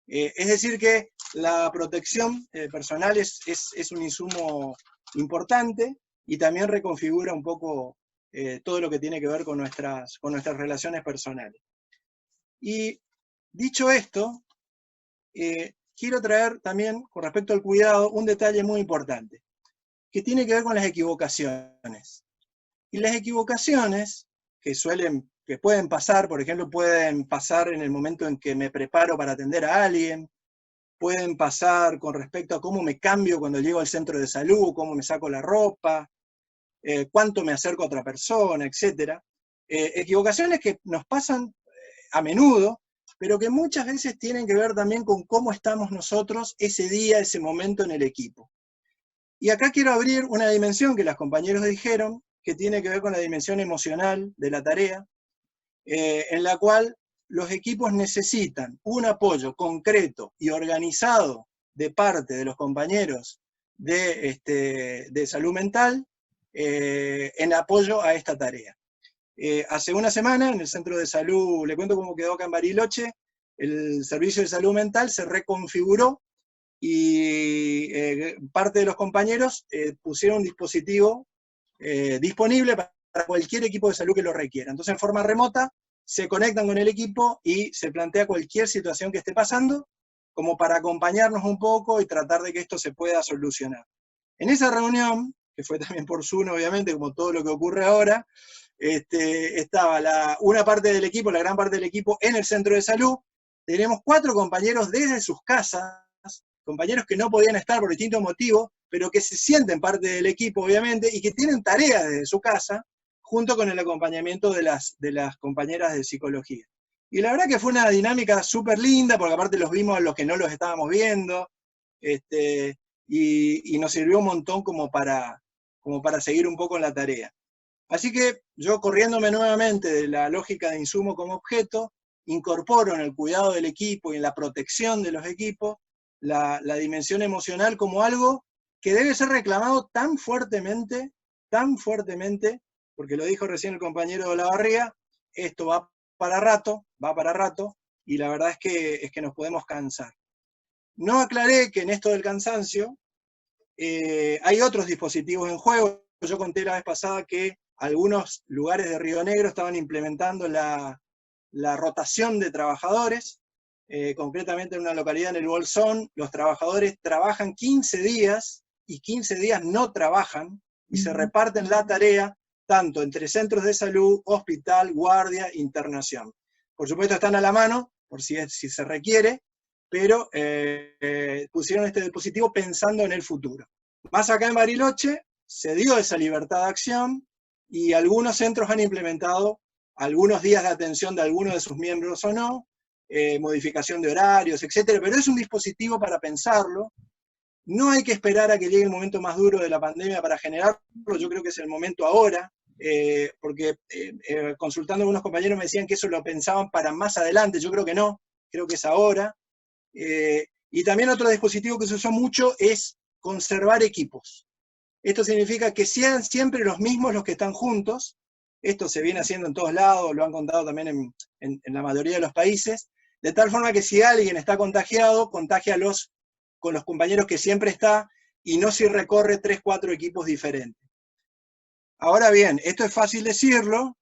Es decir que la protección personal es un insumo importante, y también reconfigura un poco todo lo que tiene que ver con nuestras relaciones personales. Y dicho esto, quiero traer también, con respecto al cuidado, un detalle muy importante, que tiene que ver con las equivocaciones. Y las equivocaciones que pueden pasar, por ejemplo, pueden pasar en el momento en que me preparo para atender a alguien, pueden pasar con respecto a cómo me cambio cuando llego al centro de salud, cómo me saco la ropa, cuánto me acerco a otra persona, etc. Equivocaciones que nos pasan a menudo, pero que muchas veces tienen que ver también con cómo estamos nosotros ese día, ese momento en el equipo. Y acá quiero abrir una dimensión que las compañeros dijeron, que tiene que ver con la dimensión emocional de la tarea, en la cual los equipos necesitan un apoyo concreto y organizado de parte de los compañeros de salud mental, en apoyo a esta tarea. Hace una semana en el centro de salud, le cuento cómo quedó acá en Bariloche, el servicio de salud mental se reconfiguró y parte de los compañeros pusieron un dispositivo disponible para cualquier equipo de salud que lo requiera. Entonces, en forma remota, se conectan con el equipo y se plantea cualquier situación que esté pasando, como para acompañarnos un poco y tratar de que esto se pueda solucionar. En esa reunión, que fue también por Zoom, obviamente, como todo lo que ocurre ahora, estaba una parte del equipo, la gran parte del equipo, en el centro de salud. Tenemos 4 compañeros desde sus casas, compañeros que no podían estar por distintos motivos, pero que se sienten parte del equipo, obviamente, y que tienen tareas desde su casa, junto con el acompañamiento de las compañeras de psicología. Y la verdad que fue una dinámica súper linda, porque aparte los vimos a los que no los estábamos viendo, y nos sirvió un montón como para seguir un poco en la tarea. Así que yo, corriéndome nuevamente de la lógica de insumo como objeto, incorporo en el cuidado del equipo y en la protección de los equipos la dimensión emocional como algo que debe ser reclamado tan fuertemente, porque lo dijo recién el compañero de Olavarría, esto va para rato, y la verdad es que nos podemos cansar. No aclaré que en esto del cansancio hay otros dispositivos en juego. Yo conté la vez pasada que algunos lugares de Río Negro estaban implementando la rotación de trabajadores, concretamente en una localidad en el Bolsón, los trabajadores trabajan 15 días y 15 días no trabajan, y se reparten la tarea tanto entre centros de salud, hospital, guardia, internación. Por supuesto están a la mano, por si se requiere, pero pusieron este dispositivo pensando en el futuro. Más acá en Bariloche se dio esa libertad de acción, y algunos centros han implementado algunos días de atención de algunos de sus miembros o no, modificación de horarios, etc. Pero es un dispositivo para pensarlo. No hay que esperar a que llegue el momento más duro de la pandemia para generarlo, yo creo que es el momento ahora, porque consultando a algunos compañeros me decían que eso lo pensaban para más adelante, yo creo que no, creo que es ahora. Y también otro dispositivo que se usó mucho es conservar equipos. Esto significa que sean siempre los mismos los que están juntos. Esto se viene haciendo en todos lados, lo han contado también en la mayoría de los países, de tal forma que si alguien está contagiado, contagia con los compañeros que siempre está, y no si recorre 3, 4 equipos diferentes. Ahora bien, esto es fácil decirlo.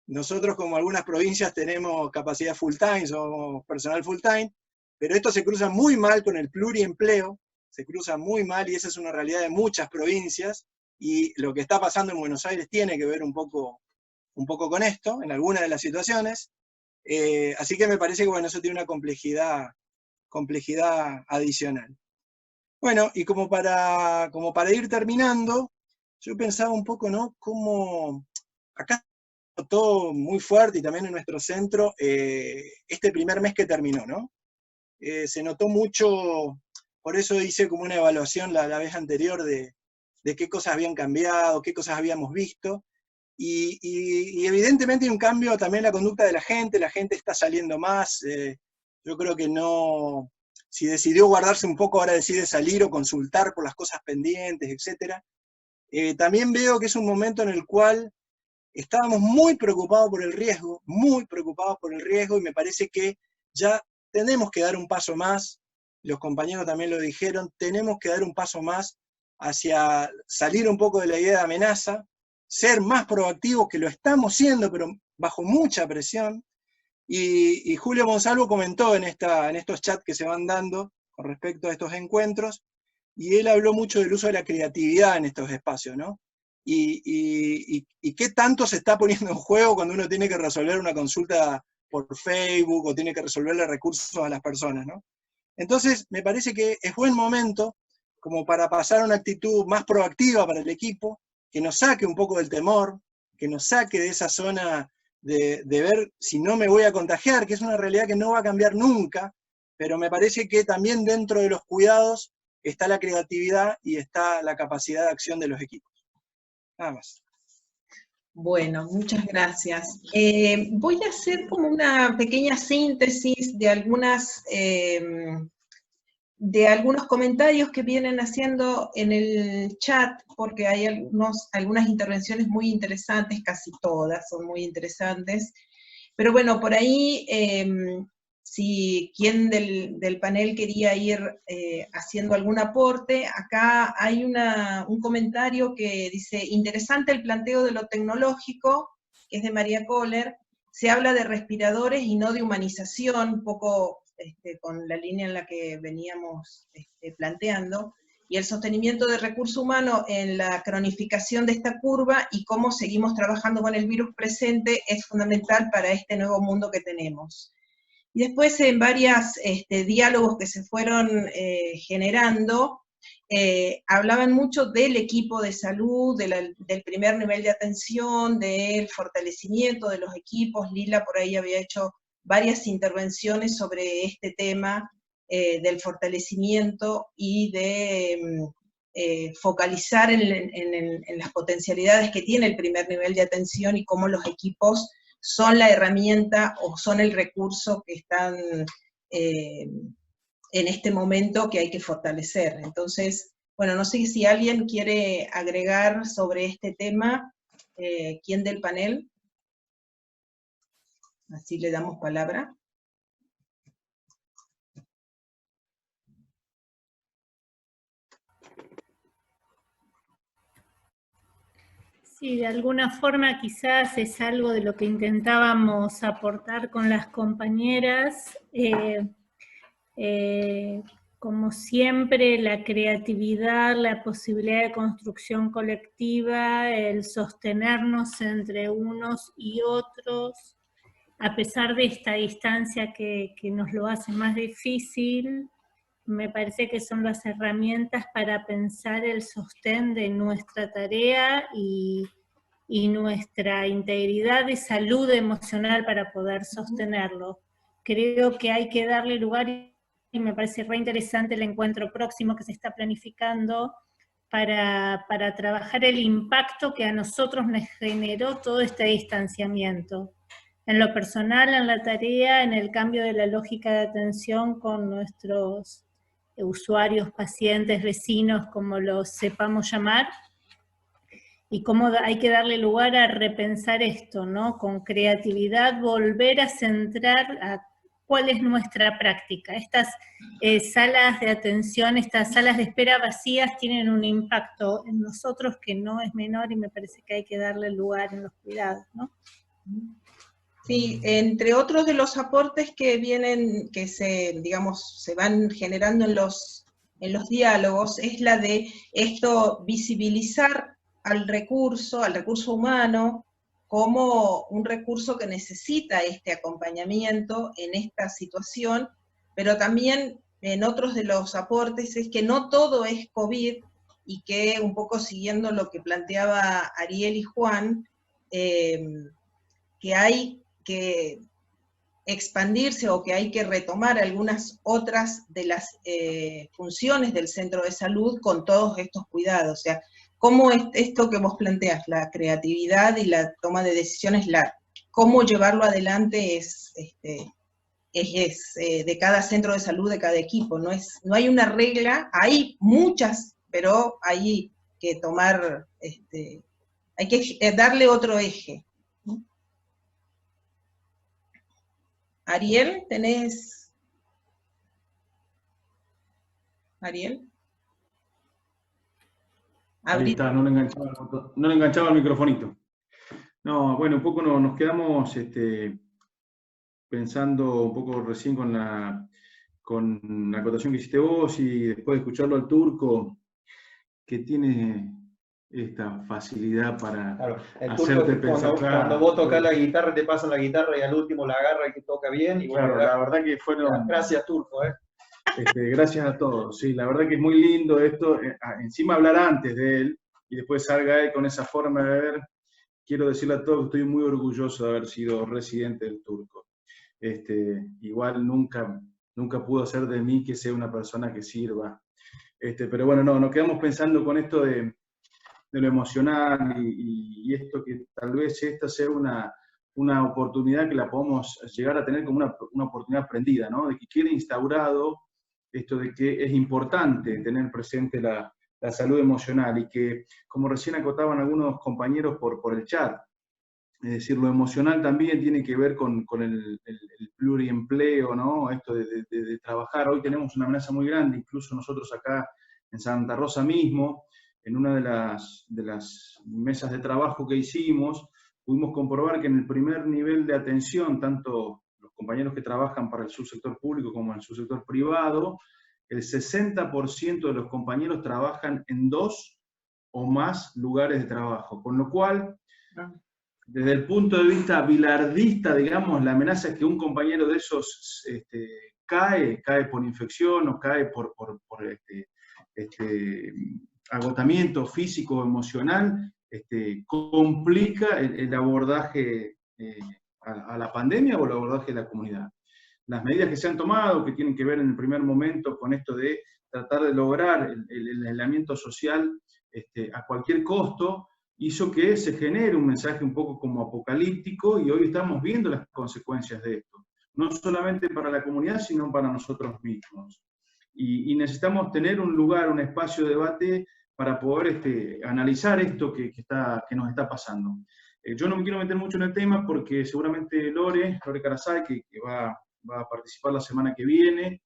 Nosotros, como algunas provincias, tenemos capacidad full time, somos personal full time, pero esto se cruza muy mal con el pluriempleo, se cruza muy mal, y esa es una realidad de muchas provincias, y lo que está pasando en Buenos Aires tiene que ver un poco con esto, en algunas de las situaciones. Así que me parece que, bueno, eso tiene una complejidad adicional. Bueno, y como para ir terminando, yo pensaba un poco, ¿no? Cómo acá todo muy fuerte, y también en nuestro centro, este primer mes que terminó, ¿no? Se notó mucho, por eso hice como una evaluación la vez anterior de qué cosas habían cambiado, qué cosas habíamos visto, y evidentemente hay un cambio también en la conducta de la gente está saliendo más, yo creo que no, si decidió guardarse un poco, ahora decide salir o consultar por las cosas pendientes, etc. También veo que es un momento en el cual estábamos muy preocupados por el riesgo, y me parece que ya tenemos que dar un paso más, los compañeros también lo dijeron, tenemos que dar un paso más hacia salir un poco de la idea de amenaza, ser más proactivos, que lo estamos siendo, pero bajo mucha presión. Y Julio Monsalvo comentó en estos chats que se van dando con respecto a estos encuentros, y él habló mucho del uso de la creatividad en estos espacios, ¿no? Y qué tanto se está poniendo en juego cuando uno tiene que resolver una consulta por Facebook, o tiene que resolverle recursos a las personas, ¿no? Entonces, me parece que es buen momento como para pasar a una actitud más proactiva para el equipo, que nos saque un poco del temor, que nos saque de esa zona de ver si no me voy a contagiar, que es una realidad que no va a cambiar nunca, pero me parece que también dentro de los cuidados está la creatividad y está la capacidad de acción de los equipos. Nada más. Bueno, muchas gracias. Voy a hacer como una pequeña síntesis de algunos comentarios que vienen haciendo en el chat, porque hay algunas intervenciones muy interesantes, casi todas son muy interesantes, pero bueno, por ahí, si quien del panel quería ir haciendo algún aporte, acá hay un comentario que dice, interesante el planteo de lo tecnológico, que es de María Kohler, se habla de respiradores y no de humanización, un poco con la línea en la que veníamos planteando, y el sostenimiento de recurso humano en la cronificación de esta curva y cómo seguimos trabajando con el virus presente es fundamental para este nuevo mundo que tenemos. Y después en varios diálogos que se fueron generando, hablaban mucho del equipo de salud, del primer nivel de atención, del fortalecimiento de los equipos. Lila por ahí había hecho varias intervenciones sobre este tema del fortalecimiento y de focalizar en las potencialidades que tiene el primer nivel de atención y cómo los equipos son la herramienta o son el recurso que están en este momento que hay que fortalecer. Entonces, bueno, no sé si alguien quiere agregar sobre este tema, ¿quién del panel? Así le damos palabra. Sí, de alguna forma quizás es algo de lo que intentábamos aportar con las compañeras. Como siempre, la creatividad, la posibilidad de construcción colectiva, el sostenernos entre unos y otros, a pesar de esta distancia que nos lo hace más difícil, me parece que son las herramientas para pensar el sostén de nuestra tarea y nuestra integridad y salud emocional para poder sostenerlo. Creo que hay que darle lugar, y me parece re interesante el encuentro próximo que se está planificando para trabajar el impacto que a nosotros nos generó todo este distanciamiento. En lo personal, en la tarea, en el cambio de la lógica de atención con nuestros usuarios, pacientes, vecinos, como los sepamos llamar, y cómo hay que darle lugar a repensar esto, ¿no? Con creatividad, volver a centrar a cuál es nuestra práctica. Estas salas de atención, estas salas de espera vacías tienen un impacto en nosotros que no es menor y me parece que hay que darle lugar en los cuidados, ¿no? Sí, entre otros de los aportes que vienen, que se van generando en los diálogos, es la de esto, visibilizar al recurso humano como un recurso que necesita este acompañamiento en esta situación, pero también en otros de los aportes es que no todo es COVID, y que un poco siguiendo lo que planteaba Ariel y Juan, que hay que expandirse o que hay que retomar algunas otras de las funciones del centro de salud con todos estos cuidados. O sea, cómo es esto que vos planteás, la creatividad y la toma de decisiones, cómo llevarlo adelante es de cada centro de salud, de cada equipo. No hay una regla, hay muchas, pero hay que tomar, hay que darle otro eje. Ariel, ¿tenés? Ariel. Ahí está, no le enganchaba el microfonito. No, bueno, un poco nos quedamos pensando un poco recién con la acotación que hiciste vos y después de escucharlo al turco, que tiene esta facilidad para hacerte pensar. Cuando vos tocas la guitarra, te pasan la guitarra y al último la agarra y que toca bien. Y bueno, claro, la verdad que fueron... Gracias, turco. Gracias a todos. Sí, la verdad que es muy lindo esto. Encima hablar antes de él y después salga él con esa forma de ver. Quiero decirle a todos que estoy muy orgulloso de haber sido residente del turco. Igual nunca pudo hacer de mí que sea una persona que sirva. Pero bueno, no, nos quedamos pensando con esto de lo emocional y esto que tal vez esta sea una oportunidad que la podamos llegar a tener como una oportunidad aprendida, ¿no? De que quede instaurado esto de que es importante tener presente la salud emocional y que, como recién acotaban algunos compañeros por el chat, es decir, lo emocional también tiene que ver con el pluriempleo, ¿no? Esto de trabajar. Hoy tenemos una amenaza muy grande, incluso nosotros acá en Santa Rosa mismo, en una de las mesas de trabajo que hicimos, pudimos comprobar que en el primer nivel de atención, tanto los compañeros que trabajan para el subsector público como en el subsector privado, el 60% de los compañeros trabajan en 2 o más lugares de trabajo, con lo cual, desde el punto de vista bilardista, digamos, la amenaza es que un compañero de esos cae por infección o cae por agotamiento físico o emocional, complica el abordaje a la pandemia o el abordaje de la comunidad. las medidas que se han tomado, que tienen que ver en el primer momento con esto de tratar de lograr el aislamiento social a cualquier costo, hizo que se genere un mensaje un poco como apocalíptico, y hoy estamos viendo las consecuencias de esto, no solamente para la comunidad, sino para nosotros mismos. Y necesitamos tener un lugar, un espacio de debate para poder analizar esto que nos está pasando. Yo no me quiero meter mucho en el tema porque seguramente Lore Carasay, que va a participar la semana que viene,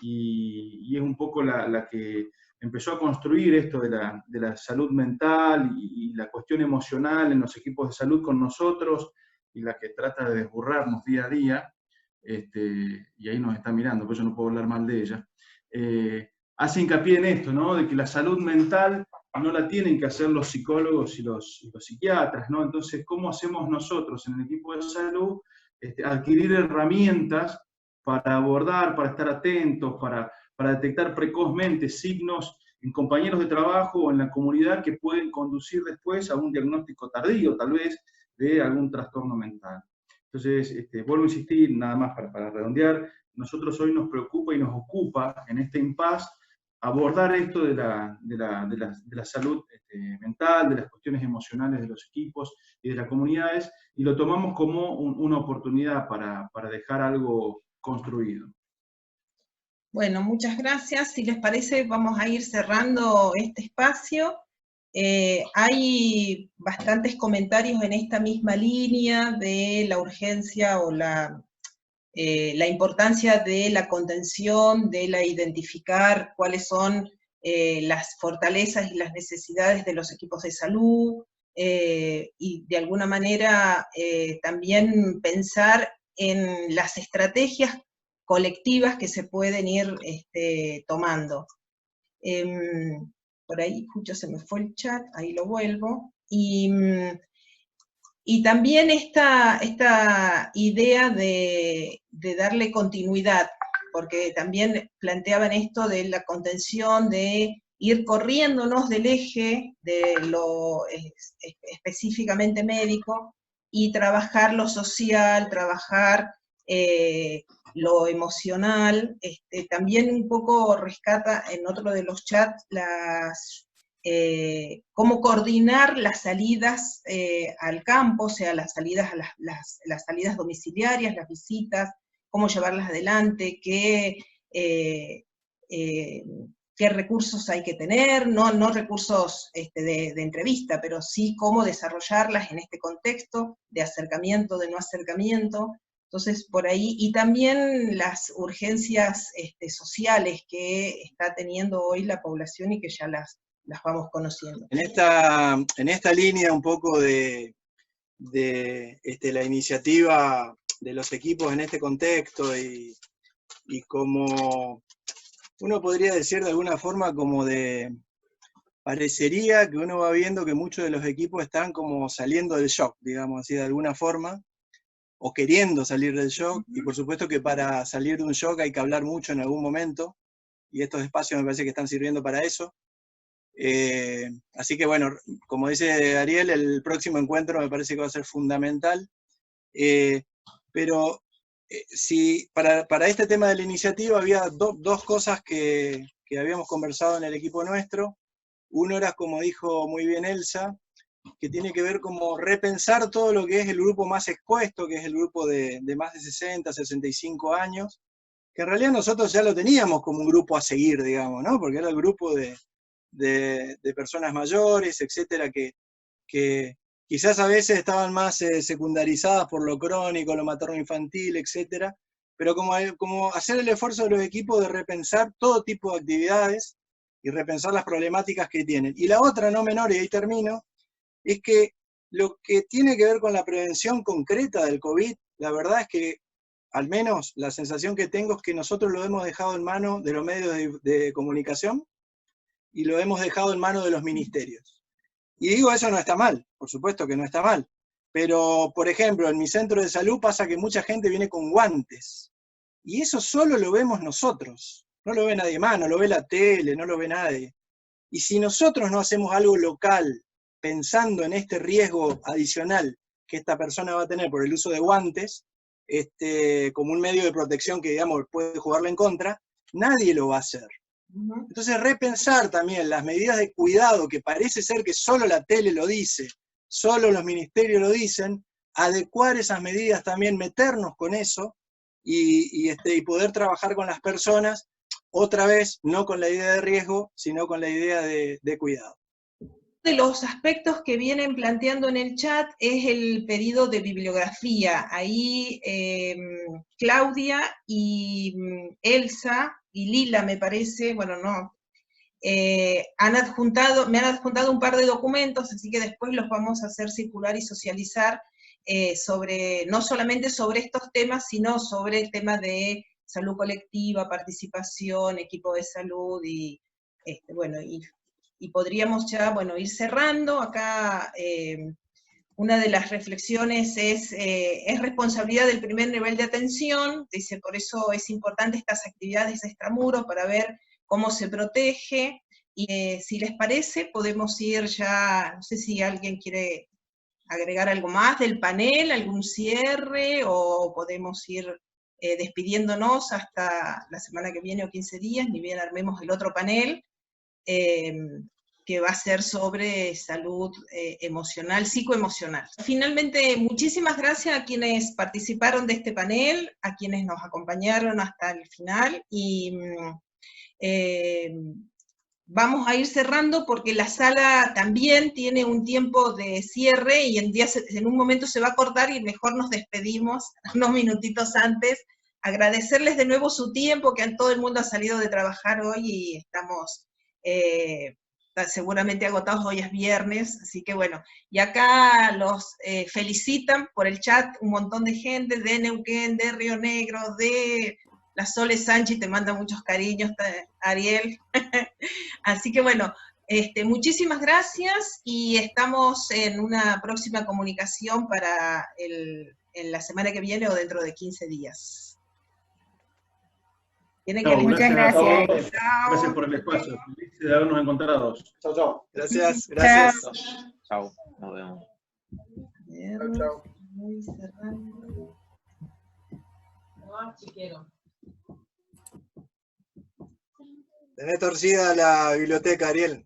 y es un poco la que empezó a construir esto de la salud mental y la cuestión emocional en los equipos de salud con nosotros, y la que trata de desburrarnos día a día, y ahí nos está mirando, por eso no puedo hablar mal de ella. Hace hincapié en esto, ¿no? De que la salud mental no la tienen que hacer los psicólogos y los psiquiatras, ¿no? Entonces, ¿cómo hacemos nosotros en el equipo de salud adquirir herramientas para abordar, para estar atentos, para detectar precozmente signos en compañeros de trabajo o en la comunidad que pueden conducir después a un diagnóstico tardío, tal vez, de algún trastorno mental? Entonces, vuelvo a insistir, nada más para redondear, nosotros hoy nos preocupa y nos ocupa en este impasse abordar esto de la salud mental, de las cuestiones emocionales de los equipos y de las comunidades, y lo tomamos como una oportunidad para dejar algo construido. Bueno, muchas gracias. Si les parece, vamos a ir cerrando este espacio. Hay bastantes comentarios en esta misma línea de la urgencia o la importancia de la contención, de identificar cuáles son las fortalezas y las necesidades de los equipos de salud, y de alguna manera también pensar en las estrategias colectivas que se pueden ir tomando. Por ahí justo se me fue el chat, ahí lo vuelvo. Y también esta idea de darle continuidad, porque también planteaban esto de la contención, de ir corriéndonos del eje de lo específicamente médico, y trabajar lo social, trabajar lo emocional. También un poco rescata en otro de los chats cómo coordinar las salidas al campo, o sea, las salidas las salidas domiciliarias, las visitas, cómo llevarlas adelante, qué recursos hay que tener, no recursos de entrevista, pero sí cómo desarrollarlas en este contexto de acercamiento, de no acercamiento. Entonces, por ahí, y también las urgencias sociales que está teniendo hoy la población y que ya las vamos conociendo. En esta línea un poco de la iniciativa de los equipos en este contexto, y como uno podría decir de alguna forma parecería que uno va viendo que muchos de los equipos están como saliendo del shock, digamos así, de alguna forma, o queriendo salir del shock, y por supuesto que para salir de un shock hay que hablar mucho en algún momento, y estos espacios me parece que están sirviendo para eso. Así que bueno, como dice Ariel, el próximo encuentro me parece que va a ser fundamental, pero si para este tema de la iniciativa había dos cosas que habíamos conversado en el equipo nuestro. Uno era, como dijo muy bien Elsa, que tiene que ver como repensar todo lo que es el grupo más expuesto, que es el grupo de más de 60, 65 años, que en realidad nosotros ya lo teníamos como un grupo a seguir, digamos, ¿no? Porque era el grupo de personas mayores, etcétera, que quizás a veces estaban más secundarizadas por lo crónico, lo materno-infantil, etcétera, pero como hacer el esfuerzo de los equipos de repensar todo tipo de actividades y repensar las problemáticas que tienen. Y la otra, no menor, y ahí termino, es que lo que tiene que ver con la prevención concreta del COVID, la verdad es que, al menos la sensación que tengo es que nosotros lo hemos dejado en manos de los medios de comunicación, y lo hemos dejado en manos de los ministerios. Y digo, eso no está mal, por supuesto que no está mal, pero, por ejemplo, en mi centro de salud pasa que mucha gente viene con guantes, y eso solo lo vemos nosotros, no lo ve nadie más, no lo ve la tele, no lo ve nadie. Y si nosotros no hacemos algo local, pensando en este riesgo adicional que esta persona va a tener por el uso de guantes, como un medio de protección que, digamos, puede jugarle en contra, nadie lo va a hacer. Entonces, repensar también las medidas de cuidado, que parece ser que solo la tele lo dice, solo los ministerios lo dicen, adecuar esas medidas también, meternos con eso, y poder trabajar con las personas, otra vez, no con la idea de riesgo, sino con la idea de cuidado. De los aspectos que vienen planteando en el chat es el pedido de bibliografía. Ahí Claudia y Elsa y Lila, me parece, bueno, no, me han adjuntado un par de documentos, así que después los vamos a hacer circular y socializar no solamente sobre estos temas, sino sobre el tema de salud colectiva, participación, equipo de salud, y bueno, y podríamos ya, bueno, ir cerrando. Acá una de las reflexiones es responsabilidad del primer nivel de atención, dice, por eso es importante estas actividades extramuros para ver cómo se protege, y si les parece, podemos ir ya, no sé si alguien quiere agregar algo más del panel, algún cierre, o podemos ir despidiéndonos hasta la semana que viene o 15 días, ni bien armemos el otro panel, que va a ser sobre salud emocional, psicoemocional. Finalmente, muchísimas gracias a quienes participaron de este panel, a quienes nos acompañaron hasta el final, y vamos a ir cerrando porque la sala también tiene un tiempo de cierre, y en un momento se va a cortar y mejor nos despedimos unos minutitos antes. Agradecerles de nuevo su tiempo, que todo el mundo ha salido de trabajar hoy y estamos seguramente agotados, hoy es viernes, así que bueno, y acá los felicitan por el chat un montón de gente de Neuquén, de Río Negro, de la Sole Sánchez, te manda muchos cariños, Ariel. Así que bueno, muchísimas gracias, y estamos en una próxima comunicación para en la semana que viene o dentro de 15 días. Muchas gracias. Gracias por el espacio. Feliz de habernos encontrado. Chao, chao. Gracias, gracias. Chao, nos vemos. Chao. Tenés torcida la biblioteca, Ariel.